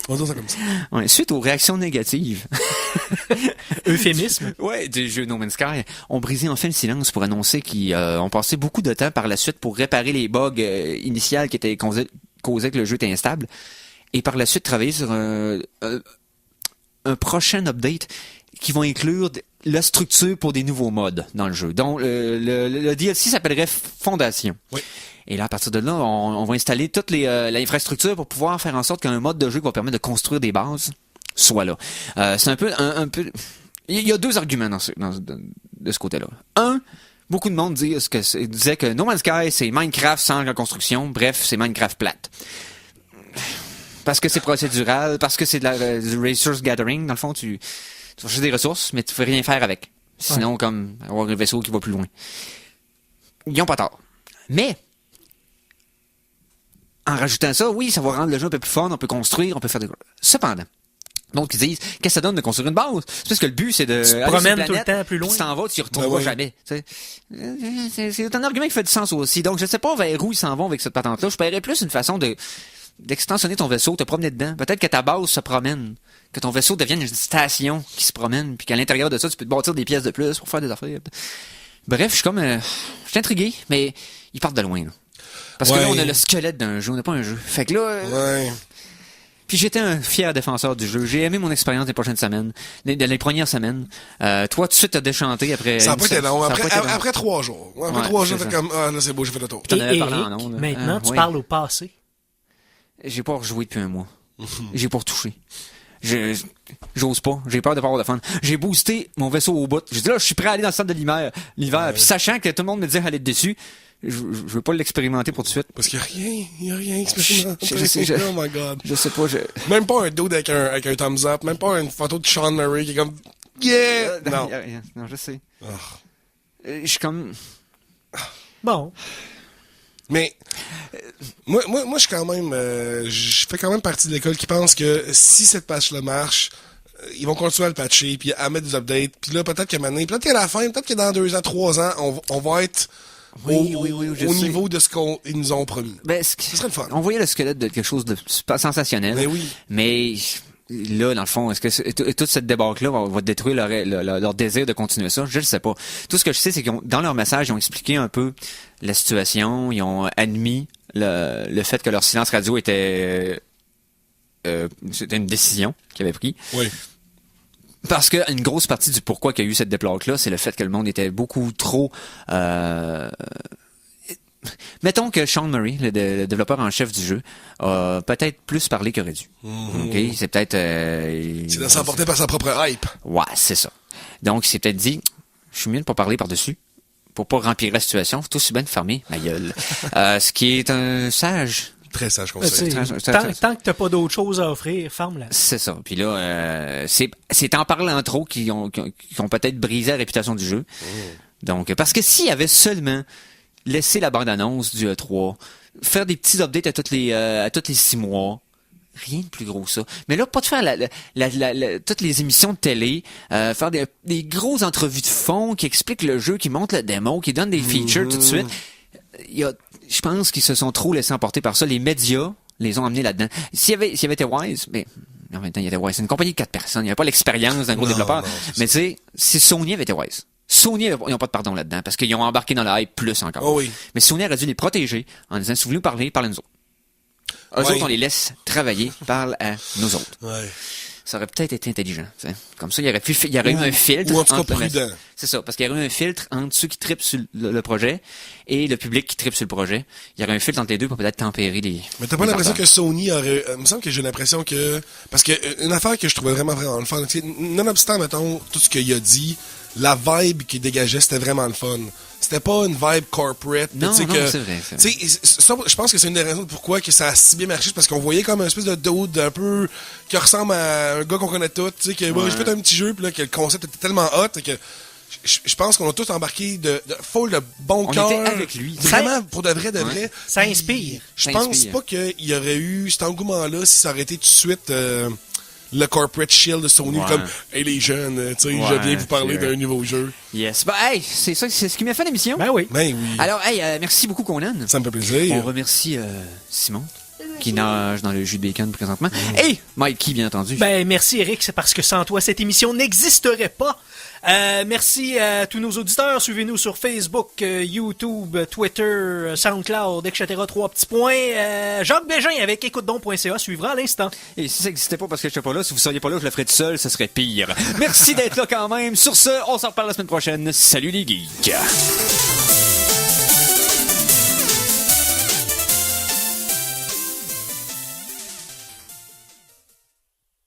On va dire ça comme ça. Ouais, suite aux réactions négatives. Euphémisme. Ouais, du jeu No Man's Sky, ont brisé enfin le silence pour annoncer qu'ils ont passé beaucoup de temps par la suite pour réparer les bugs initiales qui étaient causés que le jeu était instable. Et par la suite travailler sur un prochain update qui vont inclure la structure pour des nouveaux modes dans le jeu. Donc, le DLC s'appellerait Fondation. Oui. Et là, à partir de là, on va installer toute l'infrastructure pour pouvoir faire en sorte qu'un mode de jeu qui va permettre de construire des bases soit là. C'est un peu... Il y a deux arguments de ce côté-là. Un, beaucoup de monde disait que No Man's Sky, c'est Minecraft sans la construction. Bref, c'est Minecraft plate. Parce que c'est procédural, parce que c'est du resource gathering. Dans le fond, tu vas chercher des ressources, mais tu fais rien faire avec. Sinon, comme avoir un vaisseau qui va plus loin. Ils n'ont pas tort. Mais, en rajoutant ça, oui, ça va rendre le jeu un peu plus fun, on peut construire, on peut faire des... Cependant, donc ils disent, qu'est-ce que ça donne de construire une base? C'est parce que le but, c'est de... Tu te promènes tout le temps plus loin. Tu t'en vas, tu y retourneras jamais. C'est un argument qui fait du sens aussi. Donc, je sais pas vers où ils s'en vont avec cette patente-là. Je paierais plus une façon d'extensionner ton vaisseau, te promener dedans. Peut-être que ta base se promène. Que ton vaisseau devienne une station qui se promène, puis qu'à l'intérieur de ça, tu peux te bâtir des pièces de plus pour faire des affaires. Bref, je suis intrigué, mais ils partent de loin, là. Parce que là, on a le squelette d'un jeu, on n'a pas un jeu. Fait que là... Puis j'étais un fier défenseur du jeu. J'ai aimé mon expérience des prochaines semaines, les premières semaines. Toi, tout de suite, t'as déchanté après... Ça n'a pas été long. Après 3 jours. Après 3 jours, j'étais comme, là, c'est beau, j'ai fait le tour. Et Eric, maintenant, tu parles au passé. J'ai pas rejoué depuis un mois. J'ai pas retouché. J'ose pas. J'ai peur de pas avoir de fun. J'ai boosté mon vaisseau au bout. J'ai dit là, je suis prêt à aller dans le centre de l'hiver. Puis sachant que tout le monde me disait aller dessus, je veux pas l'expérimenter pour tout de suite. Parce qu'il y a rien expérimenté. Oh my god. Je sais pas, Même pas un dude avec un thumbs up, même pas une photo de Sean Murray qui est comme, yeah! Non, je sais. Je suis comme... Bon. Mais moi, je suis quand même, je fais quand même partie de l'école qui pense que si cette patch-là marche, ils vont continuer à le patcher, puis à mettre des updates, puis là, peut-être qu'à maintenant, peut-être qu'à la fin, peut-être que dans 2 ans, 3 ans, on va être au niveau de ce qu'ils nous ont promis. Ce serait le fun. On voyait le squelette de quelque chose de sensationnel. Mais oui. Mais là, dans le fond, est-ce que toute cette débâcle-là va détruire leur désir de continuer ça? Je ne sais pas. Tout ce que je sais, c'est que dans leur message, ils ont expliqué un peu la situation, ils ont admis le fait que leur silence radio était c'était une décision qu'ils avaient prise. Oui. Parce que une grosse partie du pourquoi qu'il y a eu cette débâcle-là, c'est le fait que le monde était beaucoup trop... Mettons que Sean Murray, le développeur en chef du jeu, a peut-être plus parlé qu'il aurait dû. Okay? C'est peut-être... c'est de s'emporter par sa propre hype. Ouais, c'est ça. Donc, il s'est peut-être dit, je suis mieux de pas parler par-dessus, pour pas remplir la situation, faut aussi bien de fermer ma gueule. Ce qui est un sage... Très sage conseil. Tant que t'as pas d'autre chose à offrir, ferme-la. C'est ça. Puis là, c'est en parlant trop qu'ils ont peut-être brisé la réputation du jeu. Donc, parce que s'il y avait seulement laissé la bande-annonce du E3, faire des petits updates à tous les 6 mois, rien de plus gros que ça. Mais là, pas de faire toutes les émissions de télé, faire des grosses entrevues de fond qui expliquent le jeu, qui montrent le démo, qui donnent des features tout de suite. Je pense qu'ils se sont trop laissés emporter par ça. Les médias les ont amenés là-dedans. S'il y avait été Wise, mais en même temps, il y avait Wise. C'est une compagnie de 4 personnes. Il n'y avait pas l'expérience d'un gros développeur. Mais tu sais, si Sony avait été Wise, Sony, ils n'ont pas de pardon là-dedans parce qu'ils ont embarqué dans la hype plus encore. Oh oui. Mais Sony aurait dû les protéger en disant, si vous voulez nous parler, parlez-nous autres. Eux Ouais. autres, on les laisse travailler, parlent à nous autres. Ouais. Ça aurait peut-être été intelligent. T'sais. Comme ça, il y aurait eu un filtre. Ou en tout cas entre prudent. C'est ça, parce qu'il y aurait eu un filtre entre ceux qui trippent sur le projet et le public qui trippe sur le projet. Il y aurait un filtre entre les deux pour peut-être tempérer les... Mais t'as pas les l'impression affaires. que Sony aurait... il me semble que j'ai l'impression que... Parce que une affaire que je trouvais vraiment le fun, tu sais, nonobstant, mettons, tout ce qu'il a dit, la vibe qu'il dégageait, c'était vraiment le fun. C'était pas une vibe corporate. Non, tu sais, non, que, c'est vrai. Tu sais, ça, je pense que c'est une des raisons pourquoi que ça a si bien marché, c'est parce qu'on voyait comme une espèce de dude un peu qui ressemble à un gars qu'on connaît tous, tu sais, que j'ai fait un petit jeu, puis là, que le concept était tellement hot, que je pense qu'on a tous embarqué de full de bon On cœur. était avec lui. Vraiment, pour de vrai. Ça inspire. Je Ça pense inspire. pas qu'il y aurait eu cet engouement-là si ça aurait été tout de suite le corporate shield de Sony, Ouais. comme « Hey les jeunes, tu sais, Ouais, je viens vous parler c'est vrai. d'un nouveau jeu. Yes. Bah, hey, c'est ça, c'est ce qui m'a fait l'émission. Ben oui. » Ben oui, Alors, hey, merci beaucoup, Conan. ça me fait plaisir. On remercie Simon, qui nage dans le jus de bacon présentement. Et Mikey, bien entendu. Ben, merci Eric, c'est parce que sans toi, cette émission n'existerait pas. Merci à tous nos auditeurs. Suivez-nous sur Facebook, YouTube, Twitter, SoundCloud, etc. 3 petits points. Jacques Bégin avec écoutedon.ca suivra à l'instant. Et si ça n'existait pas parce que je n'étais pas là, si vous seriez pas là, je le ferais tout seul, ça serait pire. Merci d'être là quand même. Sur ce, on s'en reparle la semaine prochaine. Salut les geeks.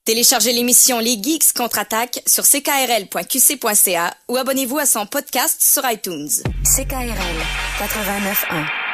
Téléchargez l'émission Les Geeks contre-attaque sur ckrl.qc.ca ou abonnez-vous à son podcast sur iTunes. CKRL 89.1